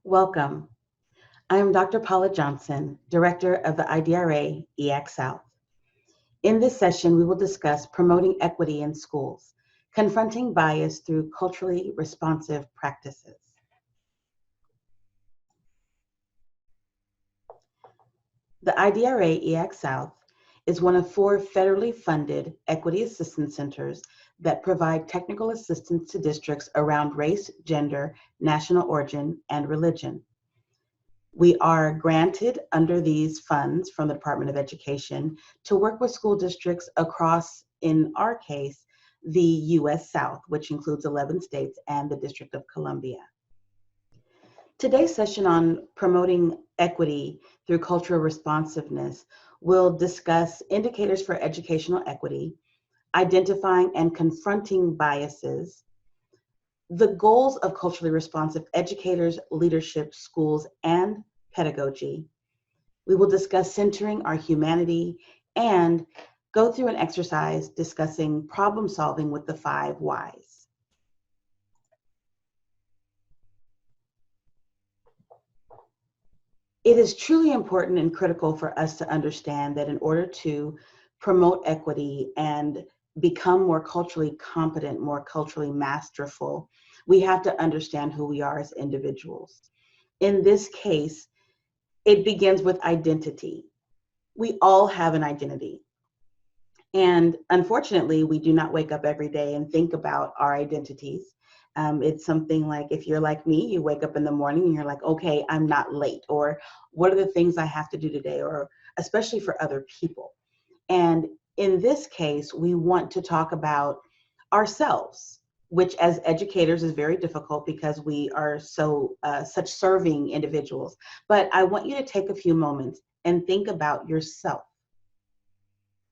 Welcome. I am Dr. Paula Johnson, Director of the IDRA EAC South. In this session, we will discuss promoting equity in schools, confronting bias through culturally responsive practices. The IDRA EAC South is one of 4 federally funded equity assistance centers that provide technical assistance to districts around race, gender, national origin, and religion. We are granted under these funds from the Department of Education to work with school districts across, in our case, the U.S. South, which includes 11 states and the District of Columbia. Today's session on promoting equity through cultural responsiveness will discuss indicators for educational equity, identifying and confronting biases, the goals of culturally responsive educators, leadership, schools, and pedagogy. We will discuss centering our humanity and go through an exercise discussing problem solving with the 5 whys. It is truly important and critical for us to understand that in order to promote equity and become more culturally competent, more culturally masterful, we have to understand who we are as individuals. In this case, it begins with identity. We all have an identity. And unfortunately, we do not wake up every day and think about our identities. It's something like, if you're like me, you wake up in the morning and you're like, okay, I'm not late, or what are the things I have to do today, or especially for other people. And in this case, we want to talk about ourselves, which as educators is very difficult because we are such serving individuals. But I want you to take a few moments and think about yourself.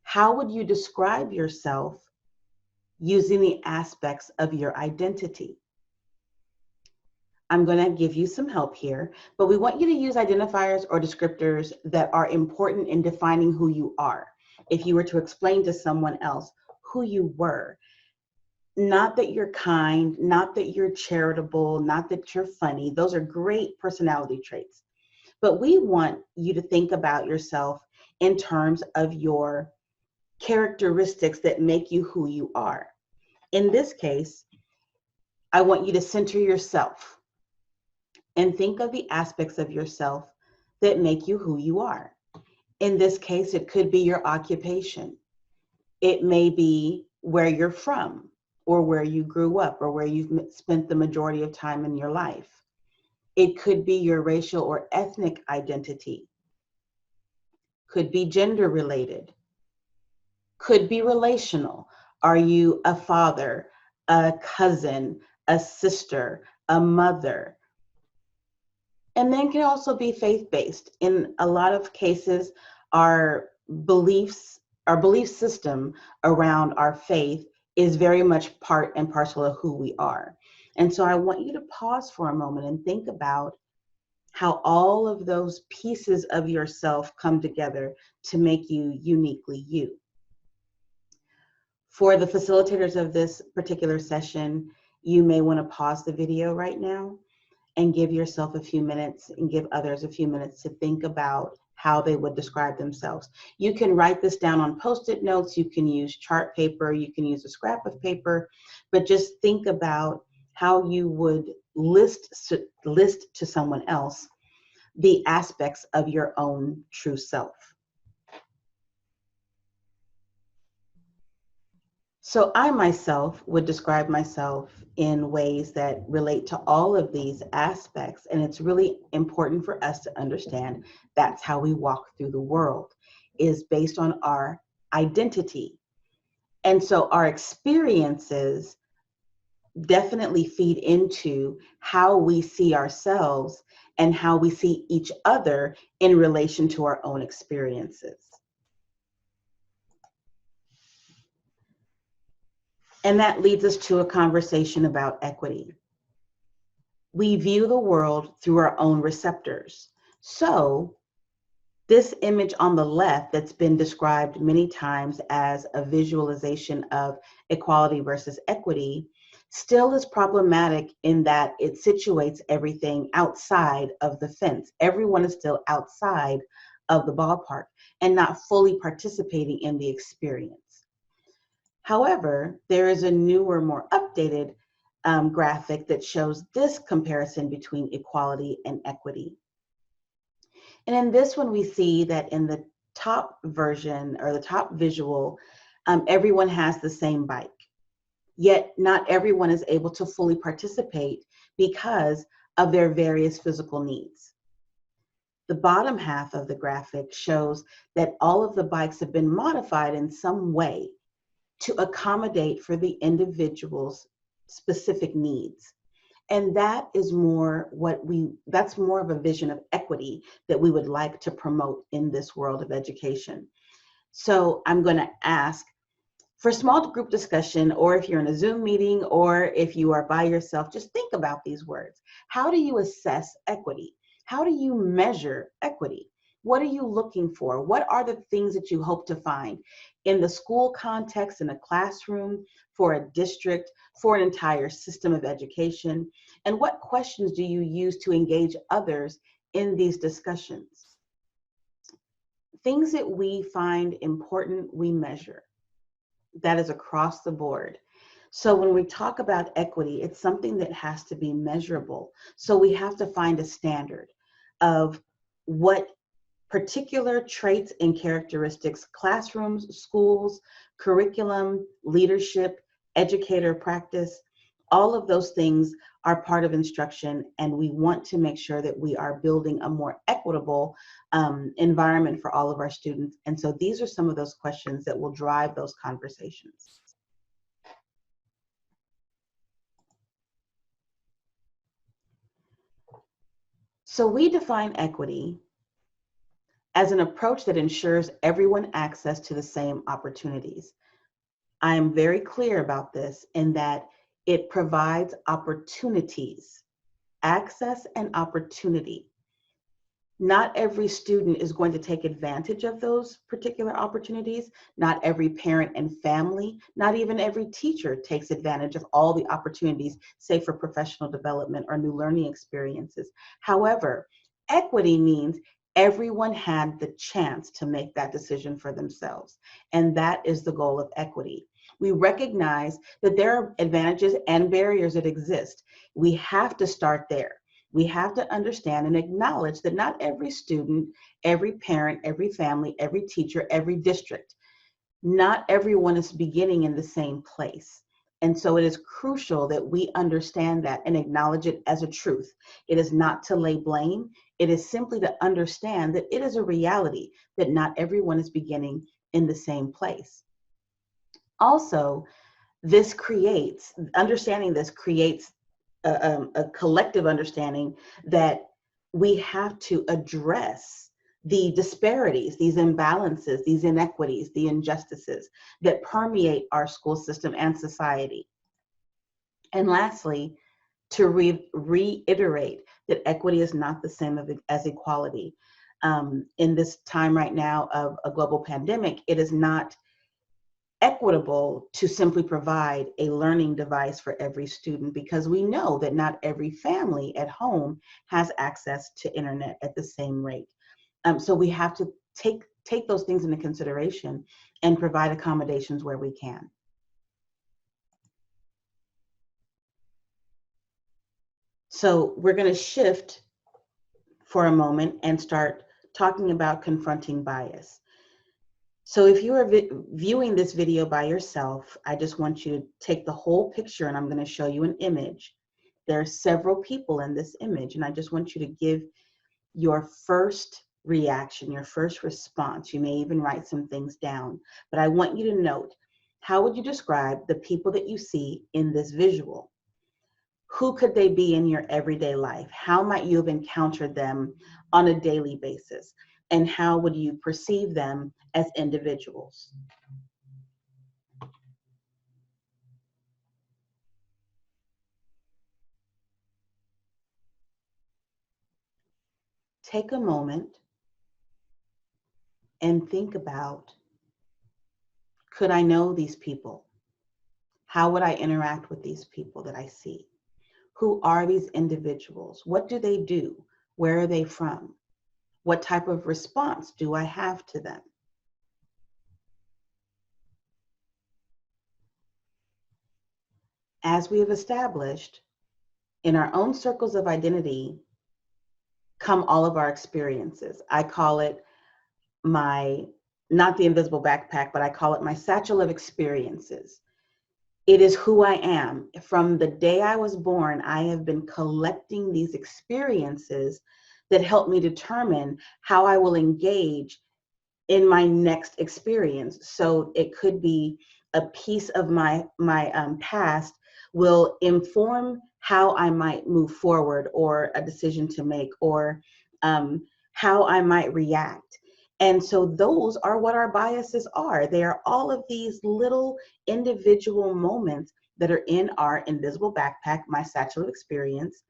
How would you describe yourself using the aspects of your identity? I'm going to give you some help here, but we want you to use identifiers or descriptors that are important in defining who you are. If you were to explain to someone else who you were, not that you're kind, not that you're charitable, not that you're funny, those are great personality traits. But we want you to think about yourself in terms of your characteristics that make you who you are. In this case, I want you to center yourself and think of the aspects of yourself that make you who you are. In this case, it could be your occupation. It may be where you're from, or where you grew up, or where you've spent the majority of time in your life. It could be your racial or ethnic identity. Could be gender related. Could be relational. Are you a father, a cousin, a sister, a mother? And then can also be faith-based. In a lot of cases, our belief system around our faith is very much part and parcel of who we are. And so I want you to pause for a moment and think about how all of those pieces of yourself come together to make you uniquely you. For the facilitators of this particular session, you may want to pause the video right now and give yourself a few minutes and give others a few minutes to think about how they would describe themselves. You can write this down on Post-it notes, you can use chart paper, you can use a scrap of paper, but just think about how you would list to someone else the aspects of your own true self. So I myself would describe myself in ways that relate to all of these aspects, and it's really important for us to understand that's how we walk through the world, is based on our identity. And so our experiences definitely feed into how we see ourselves and how we see each other in relation to our own experiences. And that leads us to a conversation about equity. We view the world through our own receptors. So this image on the left that's been described many times as a visualization of equality versus equity still is problematic in that it situates everything outside of the fence. Everyone is still outside of the ballpark and not fully participating in the experience. However, there is a newer, more updated graphic that shows this comparison between equality and equity. And in this one, we see that in the top version or the top visual, everyone has the same bike. Yet not everyone is able to fully participate because of their various physical needs. The bottom half of the graphic shows that all of the bikes have been modified in some way to accommodate for the individual's specific needs. And that is more that's more of a vision of equity that we would like to promote in this world of education. So I'm going to ask, for small group discussion, or if you're in a Zoom meeting, or if you are by yourself, just think about these words. How do you assess equity? How do you measure equity? What are you looking for? What are the things that you hope to find in the school context, in a classroom, for a district, for an entire system of education? And what questions do you use to engage others in these discussions? Things that we find important, we measure. That is across the board. So when we talk about equity, it's something that has to be measurable. So we have to find a standard of what particular traits and characteristics, classrooms, schools, curriculum, leadership, educator practice, all of those things are part of instruction, and we want to make sure that we are building a more equitable environment for all of our students. And so these are some of those questions that will drive those conversations. So we define equity as an approach that ensures everyone access to the same opportunities. I am very clear about this in that it provides opportunities, access and opportunity. Not every student is going to take advantage of those particular opportunities. Not every parent and family, not even every teacher takes advantage of all the opportunities, say for professional development or new learning experiences. However, equity means everyone had the chance to make that decision for themselves. And that is the goal of equity. We recognize that there are advantages and barriers that exist. We have to start there. We have to understand and acknowledge that not every student, every parent, every family, every teacher, every district, not everyone is beginning in the same place. And so it is crucial that we understand that and acknowledge it as a truth. It is not to lay blame. It is simply to understand that it is a reality that not everyone is beginning in the same place. Also, understanding this creates a collective understanding that we have to address the disparities, these imbalances, these inequities, the injustices that permeate our school system and society. And lastly, to reiterate that equity is not the same as equality. In this time right now of a global pandemic, it is not equitable to simply provide a learning device for every student, because we know that not every family at home has access to internet at the same rate. So we have to take those things into consideration and provide accommodations where we can. So we're going to shift for a moment and start talking about confronting bias. So if you are viewing this video by yourself, I just want you to take the whole picture, and I'm going to show you an image. There are several people in this image, and I just want you to give your first reaction, your first response. You may even write some things down, but I want you to note, how would you describe the people that you see in this visual? Who could they be in your everyday life? How might you have encountered them on a daily basis? And how would you perceive them as individuals? Take a moment and think about, could I know these people? How would I interact with these people that I see? Who are these individuals? What do they do? Where are they from? What type of response do I have to them? As we have established, in our own circles of identity come all of our experiences. I call it my, not the invisible backpack, but I call it my satchel of experiences. It is who I am. From the day I was born, I have been collecting these experiences that help me determine how I will engage in my next experience. So it could be a piece of my past will inform how I might move forward, or a decision to make, or how I might react. And so those are what our biases are. They are all of these little individual moments that are in our invisible backpack, my satchel of experience,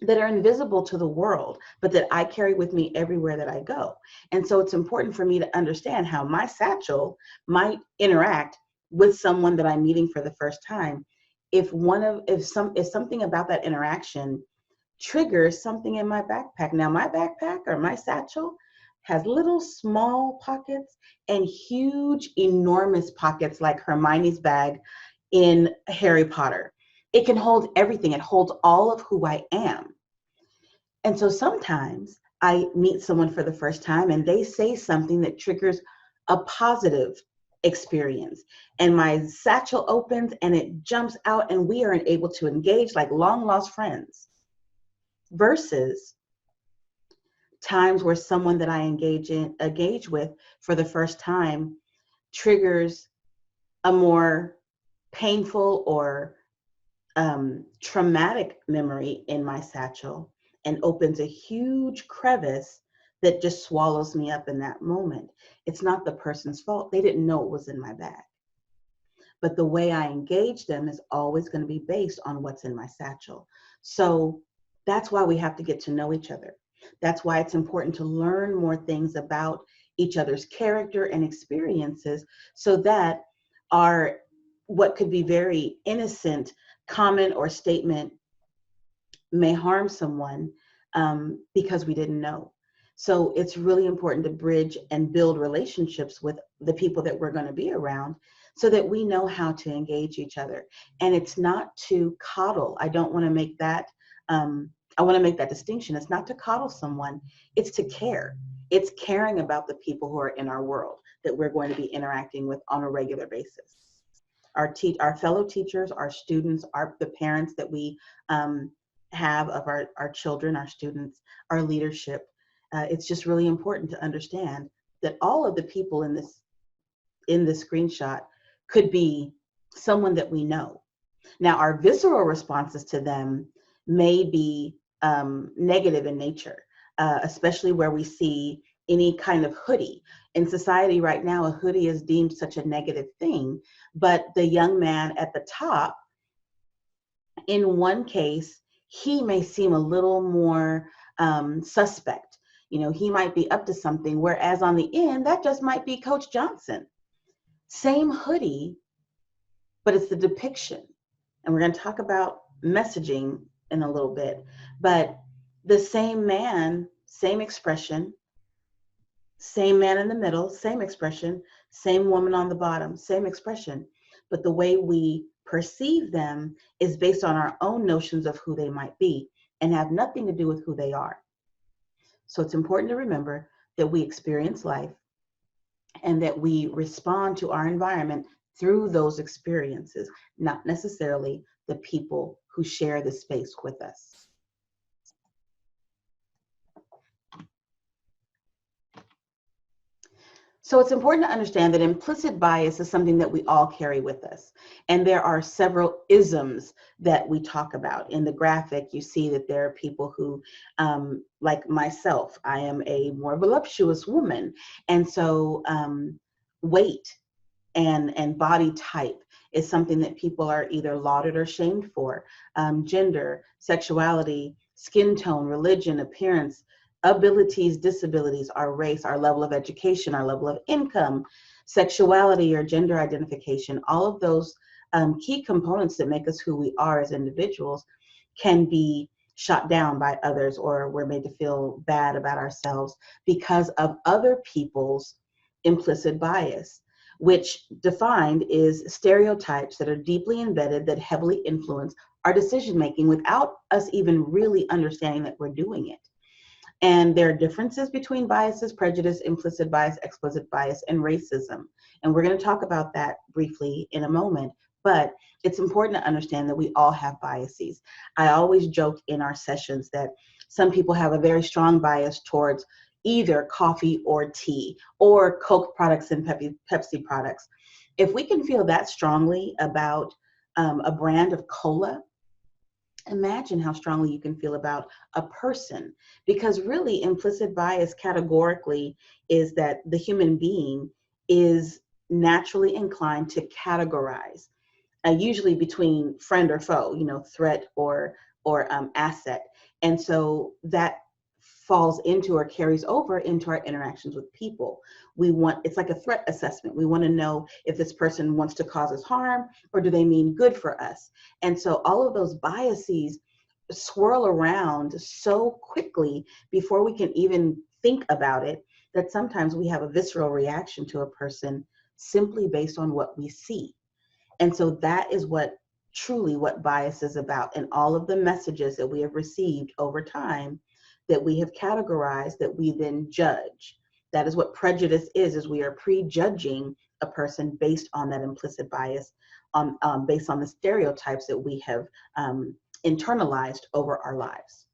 that are invisible to the world, but that I carry with me everywhere that I go. And so it's important for me to understand how my satchel might interact with someone that I'm meeting for the first time. If something about that interaction triggers something in my backpack. Now, my backpack or my satchel has little small pockets and huge, enormous pockets like Hermione's bag in Harry Potter. It can hold everything. It holds all of who I am. And so sometimes I meet someone for the first time and they say something that triggers a positive experience. And my satchel opens and it jumps out and we are able to engage like long lost friends. Versus times where someone that I engage with for the first time triggers a more painful or traumatic memory in my satchel and opens a huge crevice that just swallows me up in that moment. It's not the person's fault. They didn't know it was in my bag. But the way I engage them is always going to be based on what's in my satchel. So that's why we have to get to know each other. That's why it's important to learn more things about each other's character and experiences, so that our what could be very innocent comment or statement may harm someone because we didn't know. So it's really important to bridge and build relationships with the people that we're going to be around, so that we know how to engage each other. And it's not to coddle. I don't want to make that, I want to make that distinction. It's not to coddle someone, it's to care. It's caring about the people who are in our world that we're going to be interacting with on a regular basis. Our fellow teachers, our students, the parents that we have of our children, our students, our leadership. It's just really important to understand that all of the people in this screenshot could be someone that we know. Now, our visceral responses to them may be negative in nature, especially where we see any kind of hoodie. In society right now, a hoodie is deemed such a negative thing, but the young man at the top, in one case, he may seem a little more suspect. You know, he might be up to something, whereas on the end, that just might be Coach Johnson. Same hoodie, but it's the depiction. And we're going to talk about messaging in a little bit, but the same man, same expression, same man in the middle, same expression, same woman on the bottom, same expression. But the way we perceive them is based on our own notions of who they might be and have nothing to do with who they are. So it's important to remember that we experience life and that we respond to our environment through those experiences, not necessarily the people who share the space with us. So it's important to understand that implicit bias is something that we all carry with us. And there are several isms that we talk about. In the graphic, you see that there are people who, like myself, I am a more voluptuous woman. And so weight and body type is something that people are either lauded or shamed for. Gender, sexuality, skin tone, religion, appearance, abilities, disabilities, our race, our level of education, our level of income, sexuality or gender identification, all of those key components that make us who we are as individuals can be shot down by others, or we're made to feel bad about ourselves because of other people's implicit bias, which defined is stereotypes that are deeply embedded that heavily influence our decision making without us even really understanding that we're doing it. And there are differences between biases, prejudice, implicit bias, explicit bias, and racism. And we're going to talk about that briefly in a moment. But it's important to understand that we all have biases. I always joke in our sessions that some people have a very strong bias towards either coffee or tea or Coke products and Pepsi products. If we can feel that strongly about a brand of cola, imagine how strongly you can feel about a person, because really implicit bias categorically is that the human being is naturally inclined to categorize, usually between friend or foe, threat or asset. And so that falls into or carries over into our interactions with people. It's like a threat assessment. We want to know if this person wants to cause us harm or do they mean good for us. And so all of those biases swirl around so quickly before we can even think about it, that sometimes we have a visceral reaction to a person simply based on what we see. And so that is truly what bias is about. And all of the messages that we have received over time that we have categorized, that we then judge. That is what prejudice is we are prejudging a person based on that implicit bias, based on the stereotypes that we have internalized over our lives.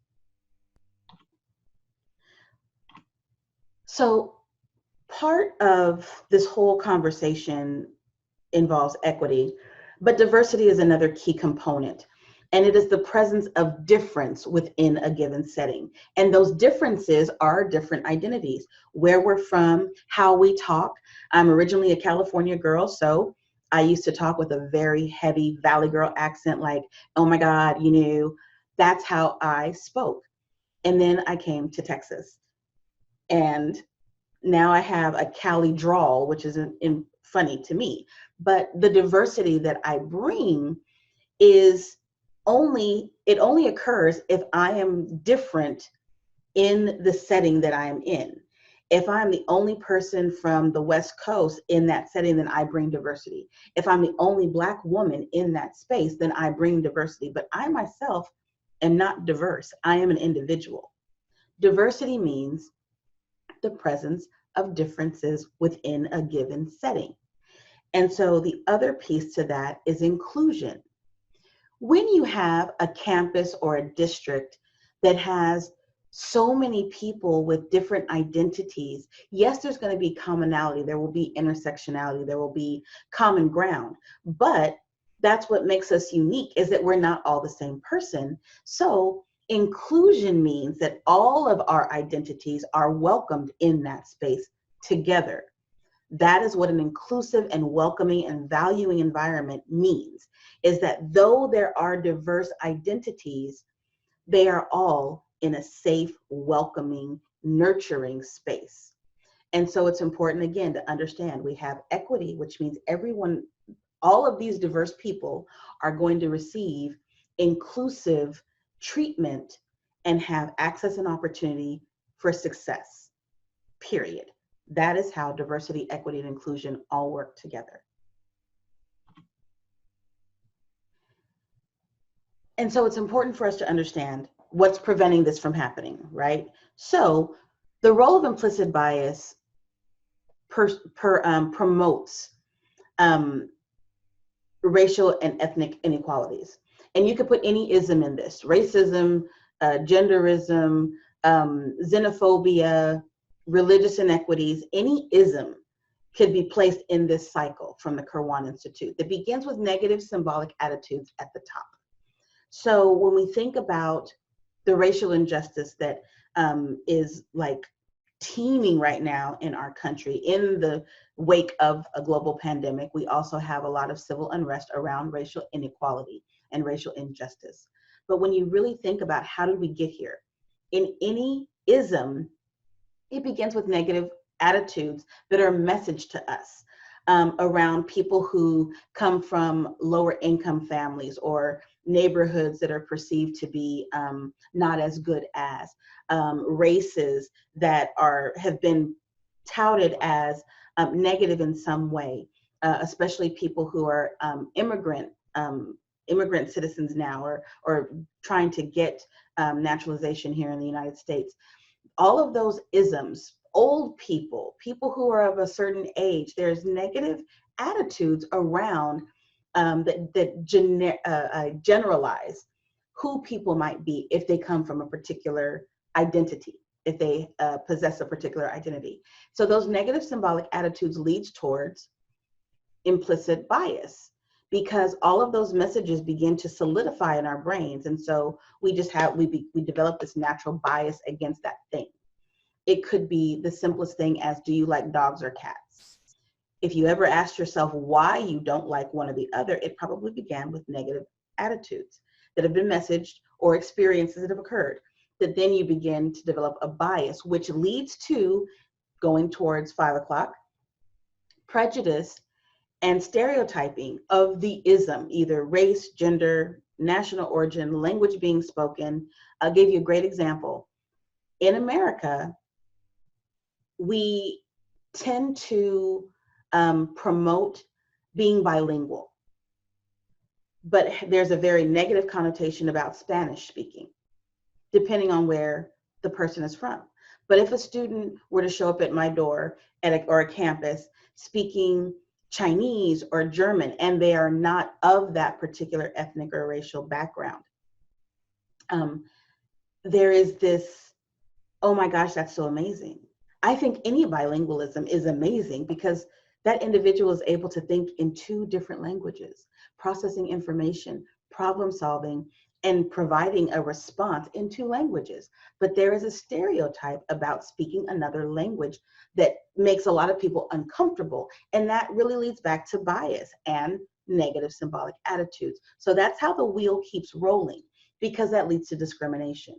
So part of this whole conversation involves equity, but diversity is another key component. And it is the presence of difference within a given setting. And those differences are different identities, where we're from, how we talk. I'm originally a California girl, so I used to talk with a very heavy Valley girl accent, like, oh my God, that's how I spoke. And then I came to Texas. And now I have a Cali drawl, which is funny to me. But the diversity that I bring it only occurs if I am different in the setting that I am in. If I'm the only person from the West Coast in that setting, then I bring diversity. If I'm the only Black woman in that space, then I bring diversity. But I myself am not diverse. I am an individual. Diversity means the presence of differences within a given setting. And so the other piece to that is inclusion. When you have a campus or a district that has so many people with different identities, yes, there's going to be commonality, there will be intersectionality, there will be common ground, but that's what makes us unique, is that we're not all the same person. So inclusion means that all of our identities are welcomed in that space together. That is what an inclusive and welcoming and valuing environment means, is that though there are diverse identities, they are all in a safe, welcoming, nurturing space. And so it's important, again, to understand we have equity, which means all of these diverse people are going to receive inclusive treatment and have access and opportunity for success, period. That is how diversity, equity, and inclusion all work together. And so it's important for us to understand what's preventing this from happening, right? So the role of implicit bias promotes racial and ethnic inequalities. And you could put any ism in this: racism, genderism, xenophobia, religious inequities. Any ism could be placed in this cycle from the Kirwan Institute that begins with negative symbolic attitudes at the top. So when we think about the racial injustice that is like teeming right now in our country in the wake of a global pandemic, we also have a lot of civil unrest around racial inequality and racial injustice. But when you really think about how did we get here, in any ism, it begins with negative attitudes that are messaged to us. around people who come from lower income families or neighborhoods that are perceived to be not as good as, races that have been touted as negative in some way, especially people who are immigrant citizens now, or trying to get naturalization here in the United States. All of those isms, old people, people who are of a certain age, there's negative attitudes around that generalize who people might be if they come from a particular identity, if they possess a particular identity. So those negative symbolic attitudes leads towards implicit bias, because all of those messages begin to solidify in our brains. And so we develop this natural bias against that thing. It could be the simplest thing as, do you like dogs or cats? If you ever asked yourself why you don't like one or the other, it probably began with negative attitudes that have been messaged or experiences that have occurred, that then you begin to develop a bias, which leads to going towards 5 o'clock, prejudice and stereotyping of the ism, either race, gender, national origin, language being spoken. I'll give you a great example. In America, we tend to promote being bilingual, but there's a very negative connotation about Spanish speaking, depending on where the person is from. But if a student were to show up at my door or a campus speaking Chinese or German, and they are not of that particular ethnic or racial background, there is this, oh my gosh, that's so amazing. I think any bilingualism is amazing because that individual is able to think in 2 different languages, processing information, problem solving, and providing a response in 2 languages. But there is a stereotype about speaking another language that makes a lot of people uncomfortable. And that really leads back to bias and negative symbolic attitudes. So that's how the wheel keeps rolling, because that leads to discrimination.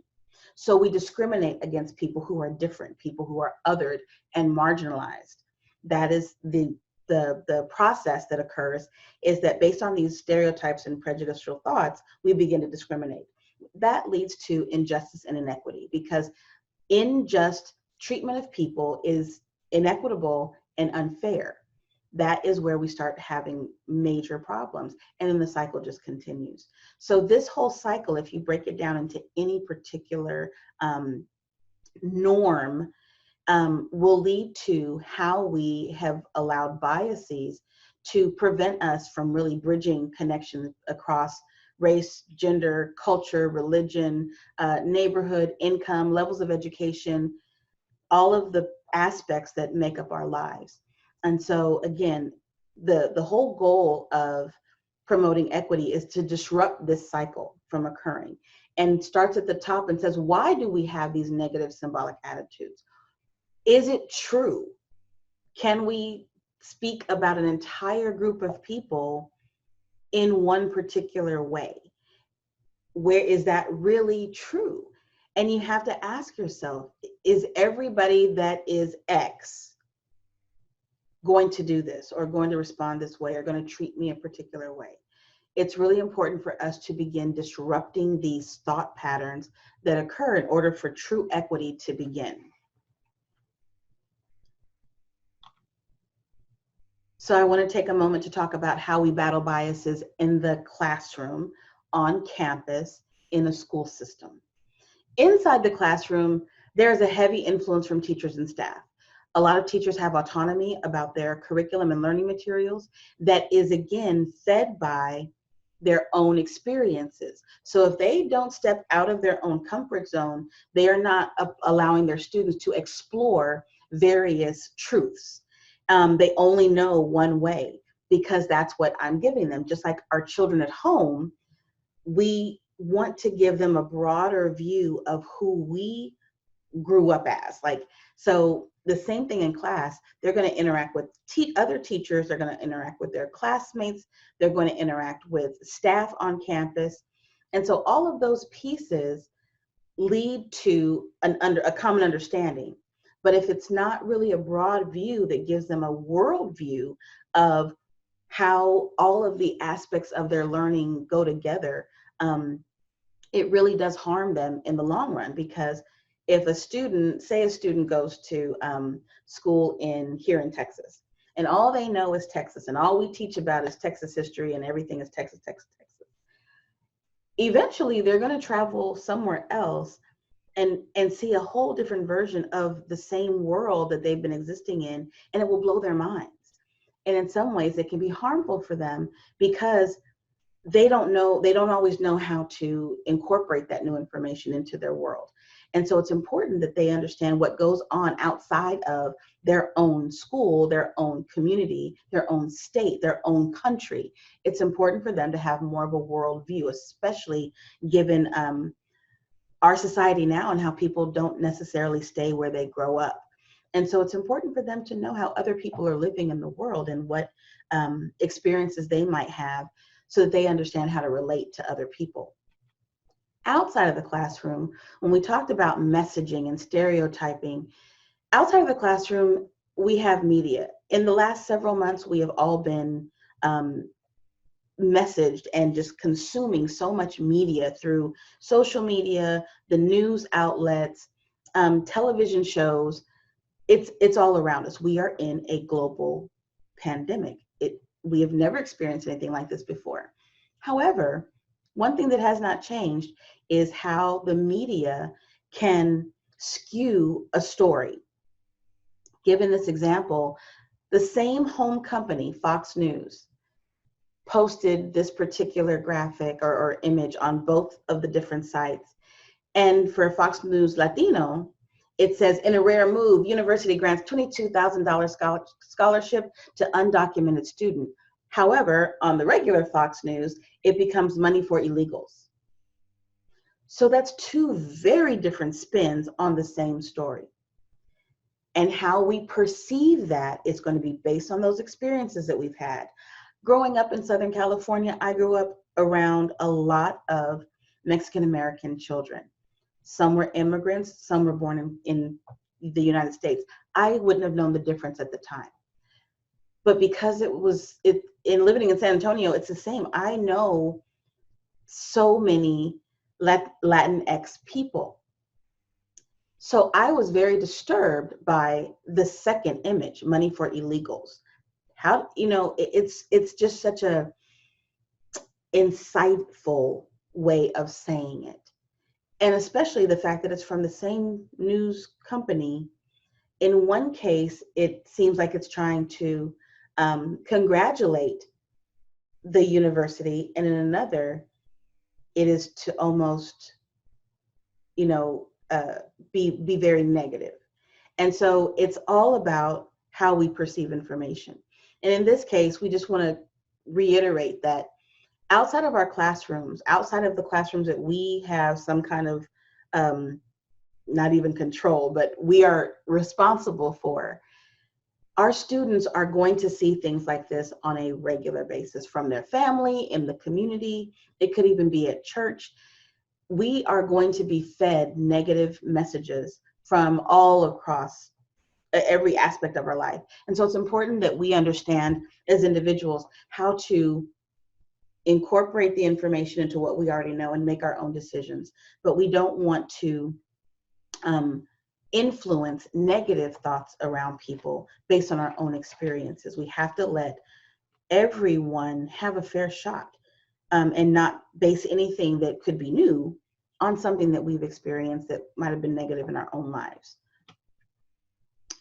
So we discriminate against people who are different, people who are othered and marginalized. That is the process that occurs, is that based on these stereotypes and prejudicial thoughts, we begin to discriminate. That leads to injustice and inequity, because unjust treatment of people is inequitable and unfair. That is where we start having major problems, and then the cycle just continues. So this whole cycle, if you break it down into any particular norm, will lead to how we have allowed biases to prevent us from really bridging connections across race, gender, culture, religion, neighborhood, income, levels of education, all of the aspects that make up our lives. And so again, the whole goal of promoting equity is to disrupt this cycle from occurring, and starts at the top and says, why do we have these negative symbolic attitudes? Is it true? Can we speak about an entire group of people in one particular way? Where is that really true? And you have to ask yourself, is everybody that is X going to do this, or going to respond this way, or going to treat me a particular way? It's really important for us to begin disrupting these thought patterns that occur in order for true equity to begin. So I want to take a moment to talk about how we battle biases in the classroom, on campus, in a school system. Inside the classroom, there's a heavy influence from teachers and staff. A lot of teachers have autonomy about their curriculum and learning materials that is, again, fed by their own experiences. So if they don't step out of their own comfort zone, they are not allowing their students to explore various truths. They only know one way because that's what I'm giving them. Just like our children at home, we want to give them a broader view of who we grew up as. So the same thing in class, they're going to interact with other teachers, they're going to interact with their classmates, they're going to interact with staff on campus. And so all of those pieces lead to a common understanding. But if it's not really a broad view that gives them a world view of how all of the aspects of their learning go together, it really does harm them in the long run. Because if a student, say a student goes to school here in Texas, and all they know is Texas, and all we teach about is Texas history, and everything is Texas, Texas, Texas, eventually they're going to travel somewhere else and see a whole different version of the same world that they've been existing in, and it will blow their minds. And in some ways it can be harmful for them, because they don't always know how to incorporate that new information into their world. And so it's important that they understand what goes on outside of their own school, their own community, their own state, their own country. It's important for them to have more of a worldview, especially given our society now and how people don't necessarily stay where they grow up. And so it's important for them to know how other people are living in the world and what experiences they might have, so that they understand how to relate to other people. Outside of the classroom, when we talked about messaging and stereotyping, outside of the classroom, we have media. In the last several months, we have all been messaged and just consuming so much media through social media, the news outlets, television shows. It's all around us. We are in a global pandemic. We have never experienced anything like this before. However, one thing that has not changed is how the media can skew a story. Given this example, the same home company, Fox News, posted this particular graphic or image on both of the different sites. And for Fox News Latino, it says, in a rare move, university grants $22,000 scholarship to undocumented student. However, on the regular Fox News, it becomes money for illegals. So that's two very different spins on the same story. And how we perceive that is going to be based on those experiences that we've had. Growing up in Southern California, I grew up around a lot of Mexican American children. Some were immigrants, some were born in the United States. I wouldn't have known the difference at the time. But because in living in San Antonio, it's the same. I know so many Latinx people. So I was very disturbed by the second image, money for illegals. How, it's just such a insightful way of saying it. And especially the fact that it's from the same news company. In one case, it seems like it's trying to congratulate the university, and in another, it is to almost, be very negative. And so it's all about how we perceive information. And in this case, we just want to reiterate that outside of our classrooms, outside of the classrooms that we have some kind of, not even control, but we are responsible for, our students are going to see things like this on a regular basis from their family, in the community. It could even be at church. We are going to be fed negative messages from all across every aspect of our life. And so it's important that we understand as individuals how to incorporate the information into what we already know and make our own decisions. But we don't want to influence negative thoughts around people based on our own experiences. We have to let everyone have a fair shot, and not base anything that could be new on something that we've experienced that might have been negative in our own lives.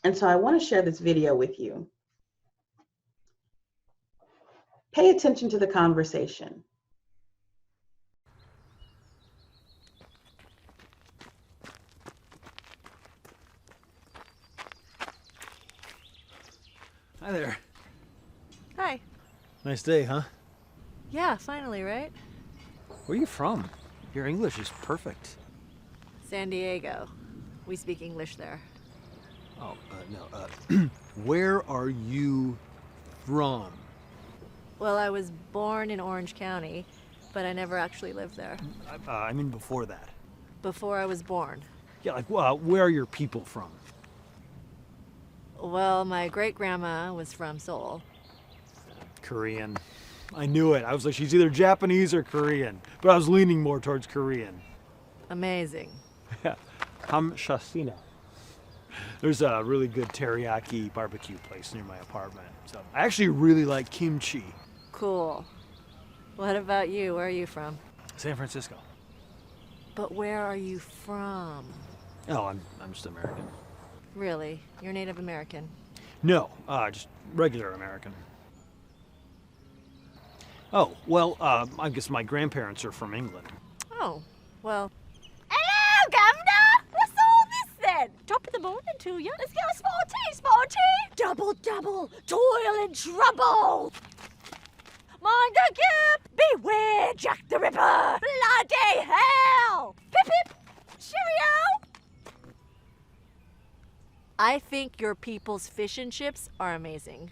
And so I want to share this video with you. Pay attention to the conversation. Hi there. Hi. Nice day, huh? Yeah, finally, right? Where are you from? Your English is perfect. San Diego. We speak English there. Oh, no. Where are you from? Well, I was born in Orange County, but I never actually lived there. I mean before that. Before I was born. Yeah, like, where are your people from? Well, my great-grandma was from Seoul. Korean. I knew it. I was like, she's either Japanese or Korean, but I was leaning more towards Korean. Amazing. Hamshasina. There's a really good teriyaki barbecue place near my apartment. So I actually really like kimchi. Cool. What about you? Where are you from? San Francisco. But where are you from? Oh, I'm just American. Really? You're Native American? No, just regular American. Oh, well, I guess my grandparents are from England. Oh, well. Hello, Governor! What's all this then? Top of the morning to you. Let's get a small tea. Double, toil and trouble. Mind the gap! Beware Jack the Ripper! Bloody hell! Pip pip! Cheerio! I think your people's fish and chips are amazing.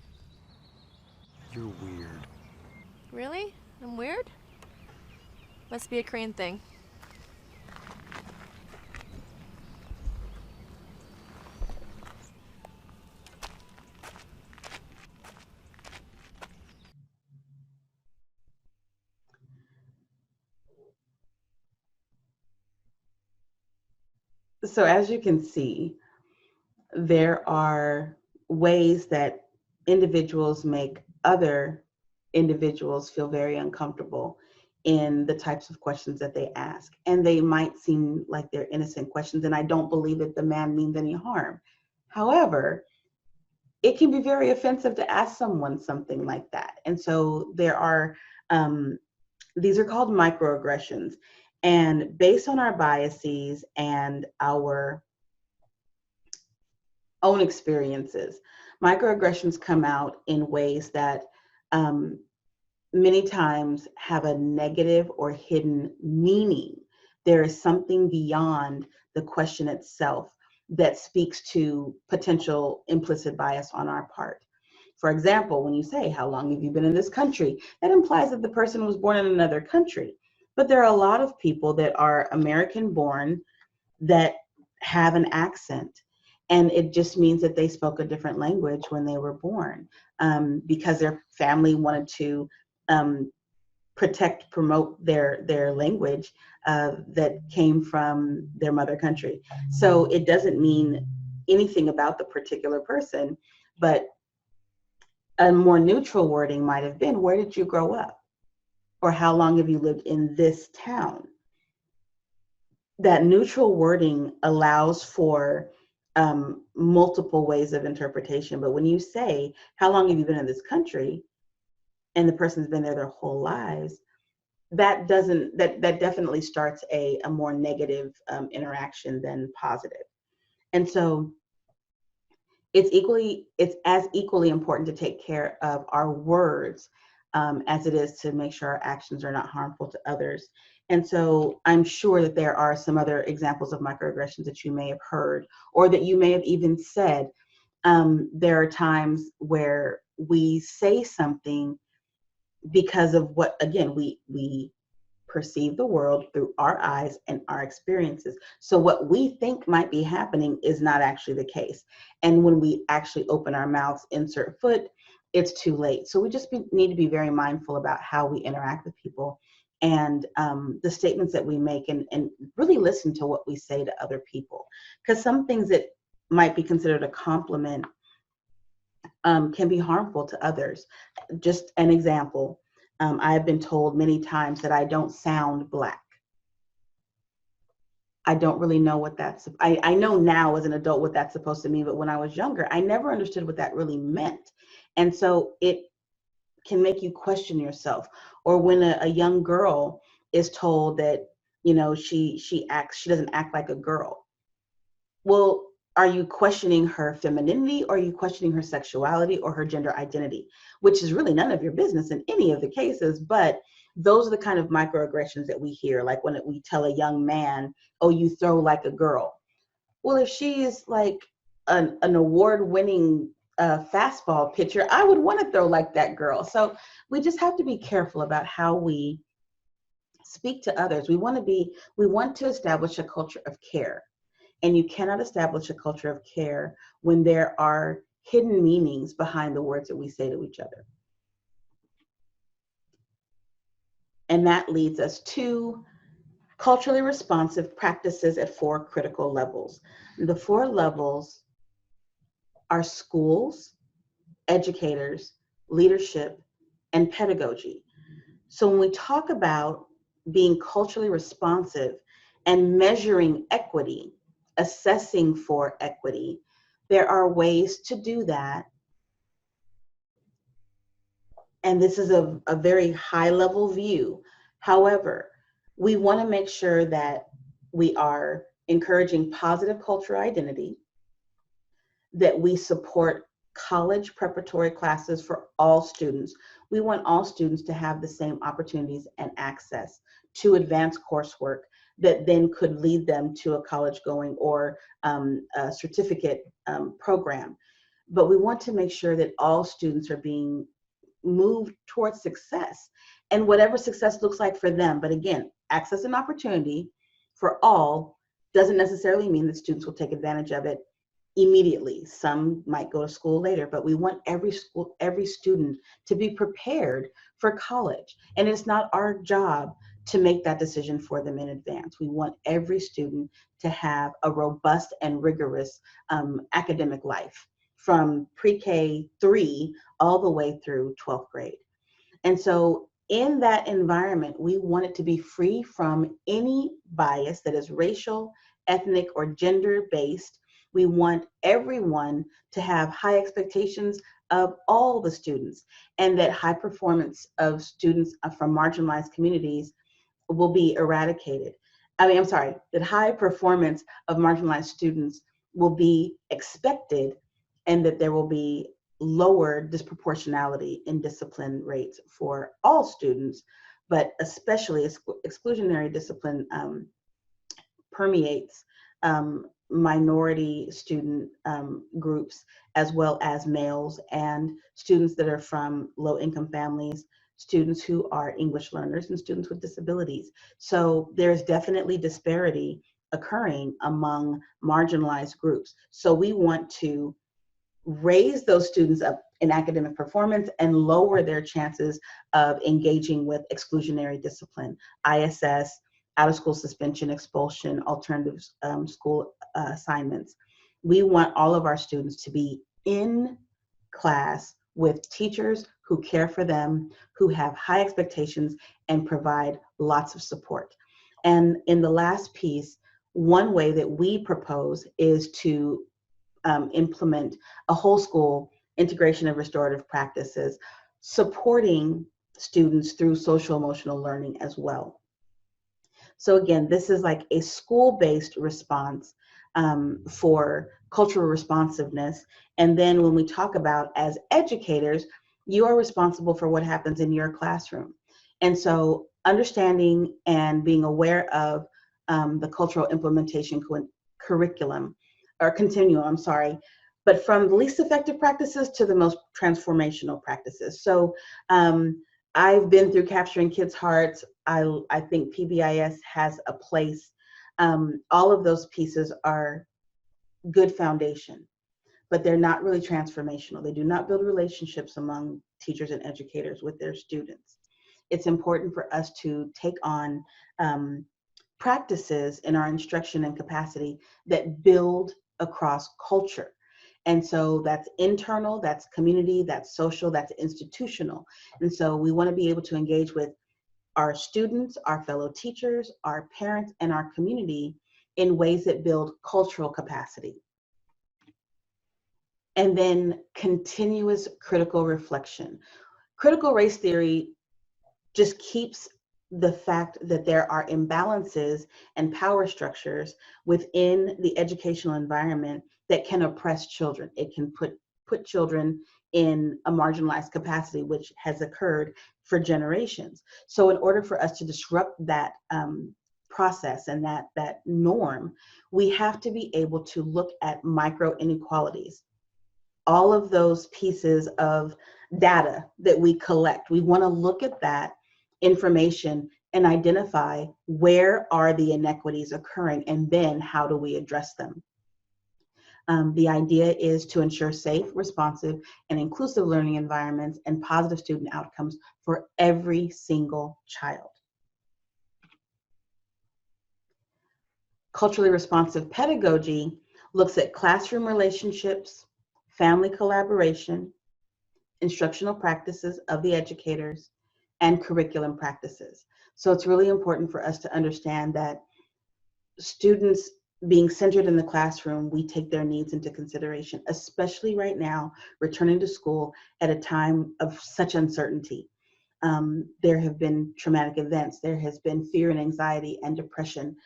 You're weird. Really? I'm weird? Must be a Korean thing. So as you can see, there are ways that individuals make other individuals feel very uncomfortable in the types of questions that they ask. And they might seem like they're innocent questions, and I don't believe that the man means any harm. However, it can be very offensive to ask someone something like that. And so there are, these are called microaggressions. And based on our biases and our own experiences, microaggressions come out in ways that many times have a negative or hidden meaning. There is something beyond the question itself that speaks to potential implicit bias on our part. For example, when you say, how long have you been in this country? That implies that the person was born in another country. But there are a lot of people that are American born that have an accent. And it just means that they spoke a different language when they were born, because their family wanted to promote their language that came from their mother country. So it doesn't mean anything about the particular person, but a more neutral wording might have been, where did you grow up? Or how long have you lived in this town? That neutral wording allows for multiple ways of interpretation. But when you say, how long have you been in this country? And the person's been there their whole lives, that definitely starts a more negative interaction than positive. And so it's as equally important to take care of our words as it is to make sure our actions are not harmful to others. And so I'm sure that there are some other examples of microaggressions that you may have heard, or that you may have even said. There are times where we say something because of what, again, we perceive the world through our eyes and our experiences. So what we think might be happening is not actually the case. And when we actually open our mouths, insert foot, it's too late. So we just need to be very mindful about how we interact with people and the statements that we make, and really listen to what we say to other people. Because some things that might be considered a compliment can be harmful to others. Just an example, I've been told many times that I don't sound Black. I don't really know what that's, I know now as an adult what that's supposed to mean, but when I was younger, I never understood what that really meant. And so it can make you question yourself. Or when a young girl is told that, she doesn't act like a girl. Well, are you questioning her femininity, or are you questioning her sexuality or her gender identity? Which is really none of your business in any of the cases, but those are the kind of microaggressions that we hear, like when we tell a young man, oh, you throw like a girl. Well, if she is like an award-winning fastball pitcher, I would want to throw like that girl. So we just have to be careful about how we speak to others. We want to establish a culture of care. And you cannot establish a culture of care when there are hidden meanings behind the words that we say to each other. And that leads us to culturally responsive practices at 4 critical levels. The 4 levels are schools, educators, leadership, and pedagogy. So when we talk about being culturally responsive and measuring equity, assessing for equity, there are ways to do that. And this is a very high level view. However, we want to make sure that we are encouraging positive cultural identity, that we support college preparatory classes for all students. We want all students to have the same opportunities and access to advanced coursework that then could lead them to a college going or a certificate program. But we want to make sure that all students are being moved towards success and whatever success looks like for them. But again, access and opportunity for all doesn't necessarily mean that students will take advantage of it immediately. Some might go to school later, but we want every student to be prepared for college. And it's not our job to make that decision for them in advance. We want every student to have a robust and rigorous academic life from pre-K 3 all the way through 12th grade. And so in that environment, we want it to be free from any bias that is racial, ethnic, or gender-based. We want everyone to have high expectations of all the students, and that high performance of students from marginalized communities will be eradicated. That high performance of marginalized students will be expected, and that there will be lower disproportionality in discipline rates for all students, but especially exclusionary discipline permeates minority student groups, as well as males and students that are from low-income families, students who are English learners, and students with disabilities. So there's definitely disparity occurring among marginalized groups. So we want to raise those students up in academic performance and lower their chances of engaging with exclusionary discipline, ISS, out-of-school suspension, expulsion, alternative school assignments. We want all of our students to be in class with teachers who care for them, who have high expectations, and provide lots of support. And in the last piece, one way that we propose is to implement a whole school integration of restorative practices, supporting students through social emotional learning as well. So again, this is like a school-based response for cultural responsiveness. And then when we talk about, as educators, you are responsible for what happens in your classroom. And so understanding and being aware of the cultural implementation curriculum, or continuum, but from the least effective practices to the most transformational practices. So I've been through Capturing Kids' Hearts. I think PBIS has a place. All of those pieces are good foundation, but they're not really transformational. They do not build relationships among teachers and educators with their students. It's important for us to take on practices in our instruction and capacity that build across culture. And so that's internal, that's community, that's social, that's institutional. And so we want to be able to engage with our students, our fellow teachers, our parents, and our community in ways that build cultural capacity. And then continuous critical reflection. Critical race theory just keeps the fact that there are imbalances and power structures within the educational environment that can oppress children. It can put children in a marginalized capacity, which has occurred for generations. So in order for us to disrupt that process and that norm, we have to be able to look at micro inequalities. All of those pieces of data that we collect, we want to look at that information and identify where are the inequities occurring, and then how do we address them. The idea is to ensure safe, responsive, and inclusive learning environments and positive student outcomes for every single child. Culturally responsive pedagogy looks at classroom relationships, family collaboration, instructional practices of the educators, and curriculum practices. So it's really important for us to understand that students being centered in the classroom, we take their needs into consideration, especially right now, returning to school at a time of such uncertainty. There have been traumatic events, there has been fear and anxiety and depression.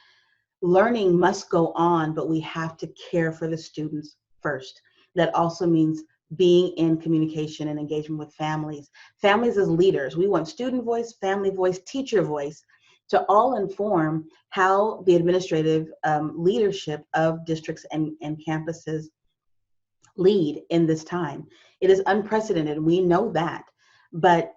Learning must go on, but we have to care for the students first. That also means being in communication and engagement with families. Families as leaders, we want student voice, family voice, teacher voice to all inform how the administrative leadership of districts and campuses lead in this time. It is unprecedented, we know that, but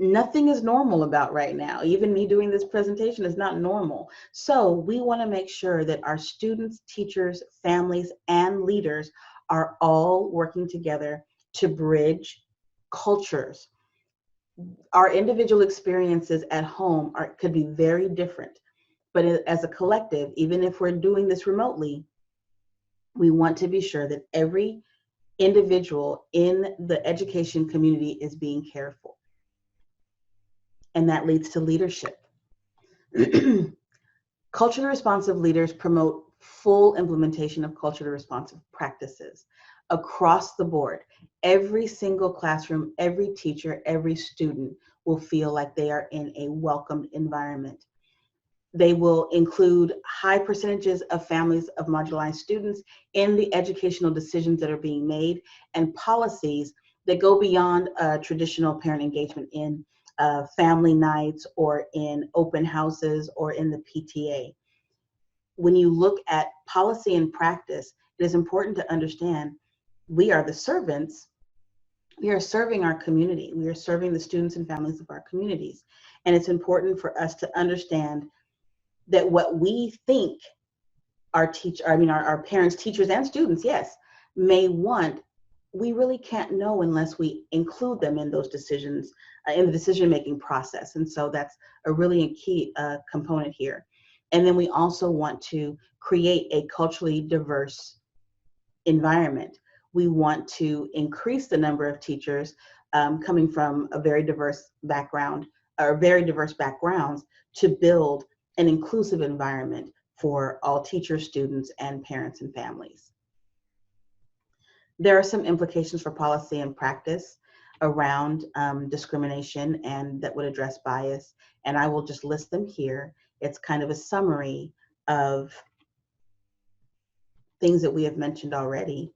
nothing is normal about right now. Even me doing this presentation is not normal. So we want to make sure that our students, teachers, families, and leaders are all working together to bridge cultures. Our individual experiences at home could be very different, but as a collective, even if we're doing this remotely, we want to be sure that every individual in the education community is being cared for. And that leads to leadership. Culturally responsive leaders promote full implementation of culturally responsive practices across the board. Every single classroom, every teacher, every student will feel like they are in a welcomed environment. They will include high percentages of families of marginalized students in the educational decisions that are being made, and policies that go beyond traditional parent engagement in family nights or in open houses or in the PTA. When you look at policy and practice, it is important to understand we are the servants. We are serving our community. We are serving the students and families of our communities. And it's important for us to understand that what we think our parents, teachers, and students, yes, may want, we really can't know unless we include them in those decisions, in the decision-making process. And so that's a really key component here. And then we also want to create a culturally diverse environment. We want to increase the number of teachers coming from a very diverse background, or very diverse backgrounds, to build an inclusive environment for all teachers, students, and parents and families. There are some implications for policy and practice around discrimination and that would address bias, and I will just list them here. It's kind of a summary of things that we have mentioned already.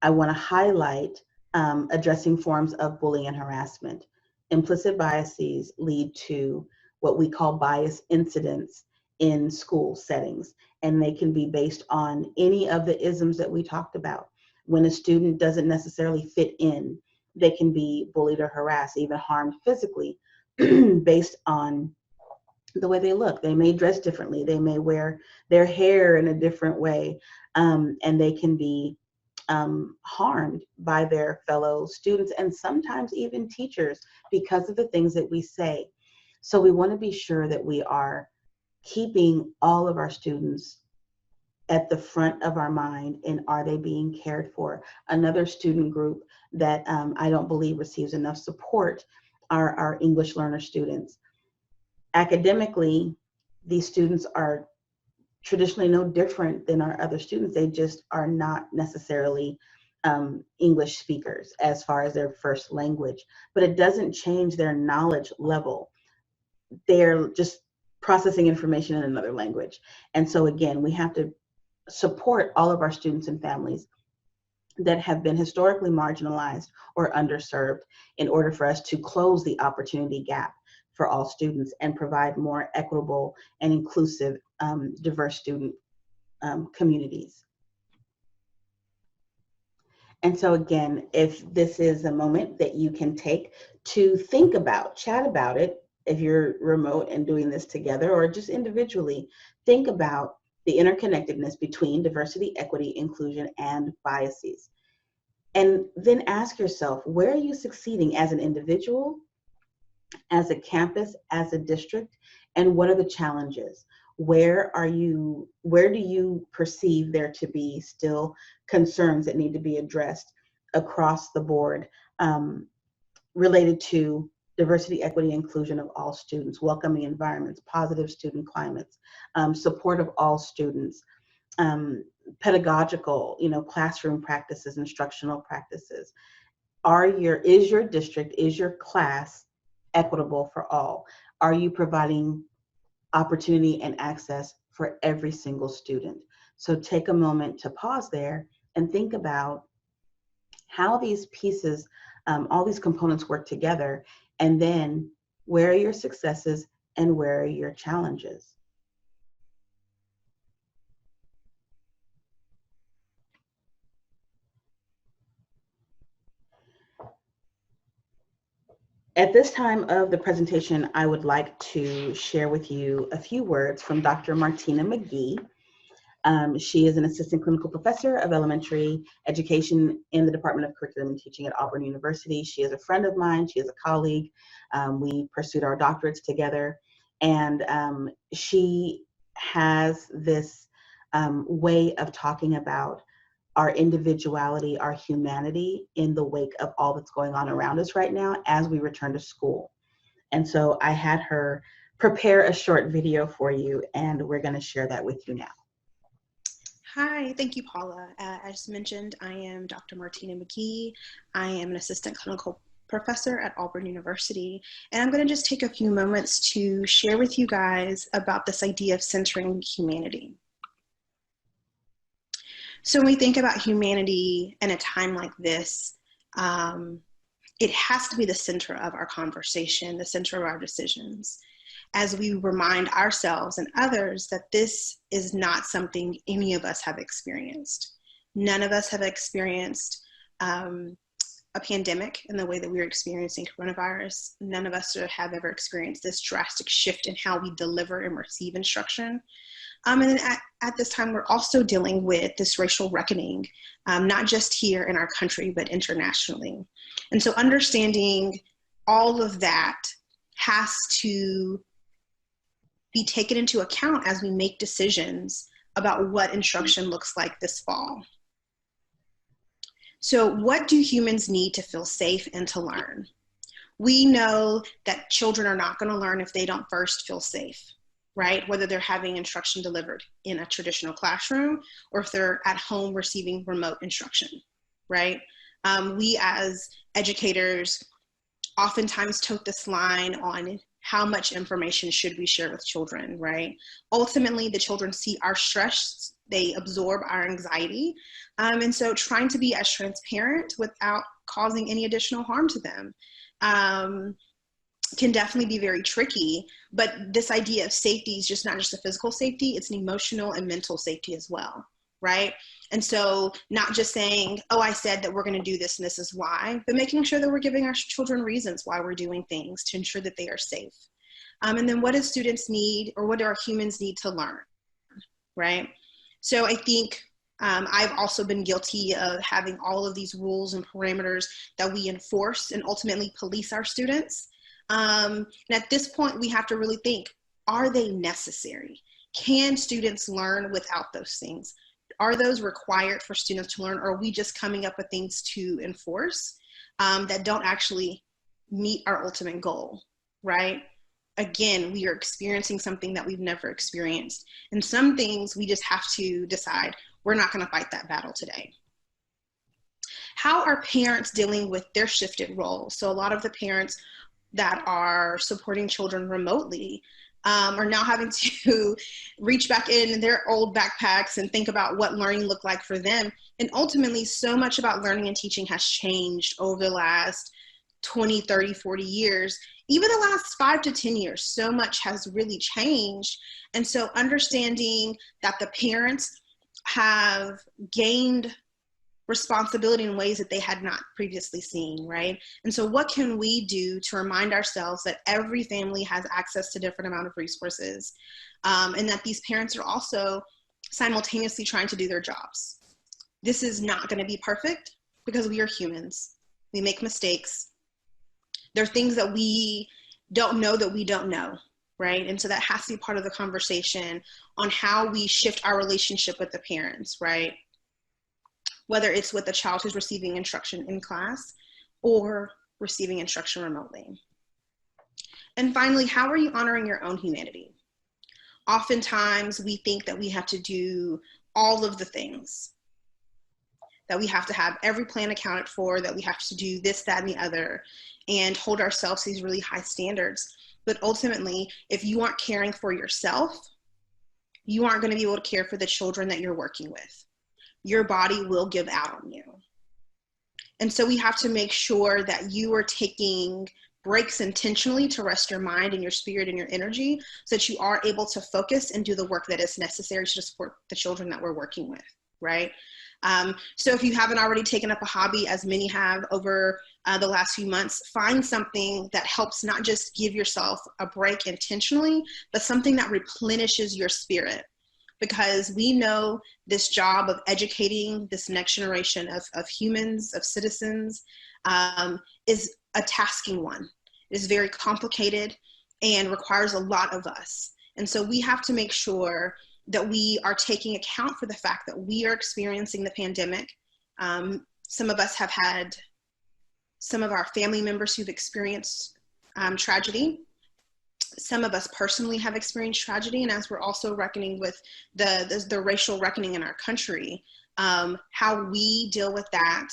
I want to highlight addressing forms of bullying and harassment. Implicit biases lead to what we call bias incidents in school settings, and they can be based on any of the isms that we talked about. When a student doesn't necessarily fit in, they can be bullied or harassed, even harmed physically, based on the way they look. They may dress differently, they may wear their hair in a different way, and they can be harmed by their fellow students and sometimes even teachers because of the things that we say. So we want to be sure that we are keeping all of our students at the front of our mind, and are they being cared for? Another student group that I don't believe receives enough support are our English learner students. Academically, these students are traditionally no different than our other students. They just are not necessarily English speakers as far as their first language, but it doesn't change their knowledge level. They're just processing information in another language. And so again, we have to support all of our students and families that have been historically marginalized or underserved in order for us to close the opportunity gap for all students and provide more equitable and inclusive diverse student communities. And so again, if this is a moment that you can take to think about, chat about it, if you're remote and doing this together or just individually, think about the interconnectedness between diversity, equity, inclusion, and biases. And then ask yourself, where are you succeeding as an individual, as a campus, as a district, and what are the challenges? Where do you perceive there to be still concerns that need to be addressed across the board, related to diversity, equity, inclusion of all students, welcoming environments, positive student climates, support of all students, pedagogical, classroom practices, instructional practices. Is your district, is your class equitable for all? Are you providing opportunity and access for every single student? So take a moment to pause there and think about how these pieces, all these components work together, and then where are your successes and where are your challenges? At this time of the presentation, I would like to share with you a few words from Dr. Martina McGee. She is an assistant clinical professor of elementary education in the Department of Curriculum and Teaching at Auburn University. She is a friend of mine. She is a colleague. We pursued our doctorates together. And she has this way of talking about our individuality, our humanity in the wake of all that's going on around us right now as we return to school. And so I had her prepare a short video for you, and we're going to share that with you now. Hi, thank you, Paula. As mentioned, I am Dr. Martina McGee. I am an assistant clinical professor at Auburn University, and I'm going to just take a few moments to share with you guys about this idea of centering humanity. So when we think about humanity in a time like this, it has to be the center of our conversation, the center of our decisions, as we remind ourselves and others that this is not something any of us have experienced. None of us have experienced a pandemic in the way that we're experiencing coronavirus. None of us have ever experienced this drastic shift in how we deliver and receive instruction. And then at this time, we're also dealing with this racial reckoning, not just here in our country, but internationally. And so understanding all of that has to be taken into account as we make decisions about what instruction looks like this fall. So what do humans need to feel safe and to learn? We know that children are not going to learn if they don't first feel safe, right? Whether they're having instruction delivered in a traditional classroom or if they're at home receiving remote instruction, right? We as educators oftentimes tote this line on how much information should we share with children, right? Ultimately, the children see our stress, they absorb our anxiety. And so trying to be as transparent without causing any additional harm to them can definitely be very tricky, but this idea of safety is just not just a physical safety, it's an emotional and mental safety as well, right? And so not just saying, oh, I said that we're going to do this and this is why, but making sure that we're giving our children reasons why we're doing things to ensure that they are safe. And then what do students need, or what do our humans need to learn, right? So I think I've also been guilty of having all of these rules and parameters that we enforce and ultimately police our students. And at this point, we have to really think, are they necessary? Can students learn without those things? Are those required for students to learn, or are we just coming up with things to enforce that don't actually meet our ultimate goal, right? Again, we are experiencing something that we've never experienced. And some things we just have to decide, we're not going to fight that battle today. How are parents dealing with their shifted roles? So a lot of the parents that are supporting children remotely are now having to reach back in their old backpacks and think about what learning looked like for them. And ultimately, so much about learning and teaching has changed over the last 20, 30, 40 years. Even the last 5 to 10 years, so much has really changed. And so understanding that the parents have gained responsibility in ways that they had not previously seen, right? And so what can we do to remind ourselves that every family has access to different amount of resources, and that these parents are also simultaneously trying to do their jobs. This is not going to be perfect because we are humans. We make mistakes. There are things that we don't know that we don't know, right? And so that has to be part of the conversation on how we shift our relationship with the parents, right? Whether it's with the child who's receiving instruction in class or receiving instruction remotely. And finally, how are you honoring your own humanity? Oftentimes we think that we have to do all of the things, that we have to have every plan accounted for, that we have to do this, that, and the other, and hold ourselves to these really high standards. But ultimately, if you aren't caring for yourself, you aren't going to be able to care for the children that you're working with. Your body will give out on you. And so we have to make sure that you are taking breaks intentionally to rest your mind and your spirit and your energy so that you are able to focus and do the work that is necessary to support the children that we're working with, right? So if you haven't already taken up a hobby, as many have over the last few months, find something that helps not just give yourself a break intentionally, but something that replenishes your spirit. Because we know this job of educating this next generation of humans, of citizens, is a tasking one. It is very complicated and requires a lot of us. And so we have to make sure that we are taking account for the fact that we are experiencing the pandemic. Some of us have had some of our family members who've experienced tragedy. Some of us personally have experienced tragedy, and as we're also reckoning with the racial reckoning in our country, how we deal with that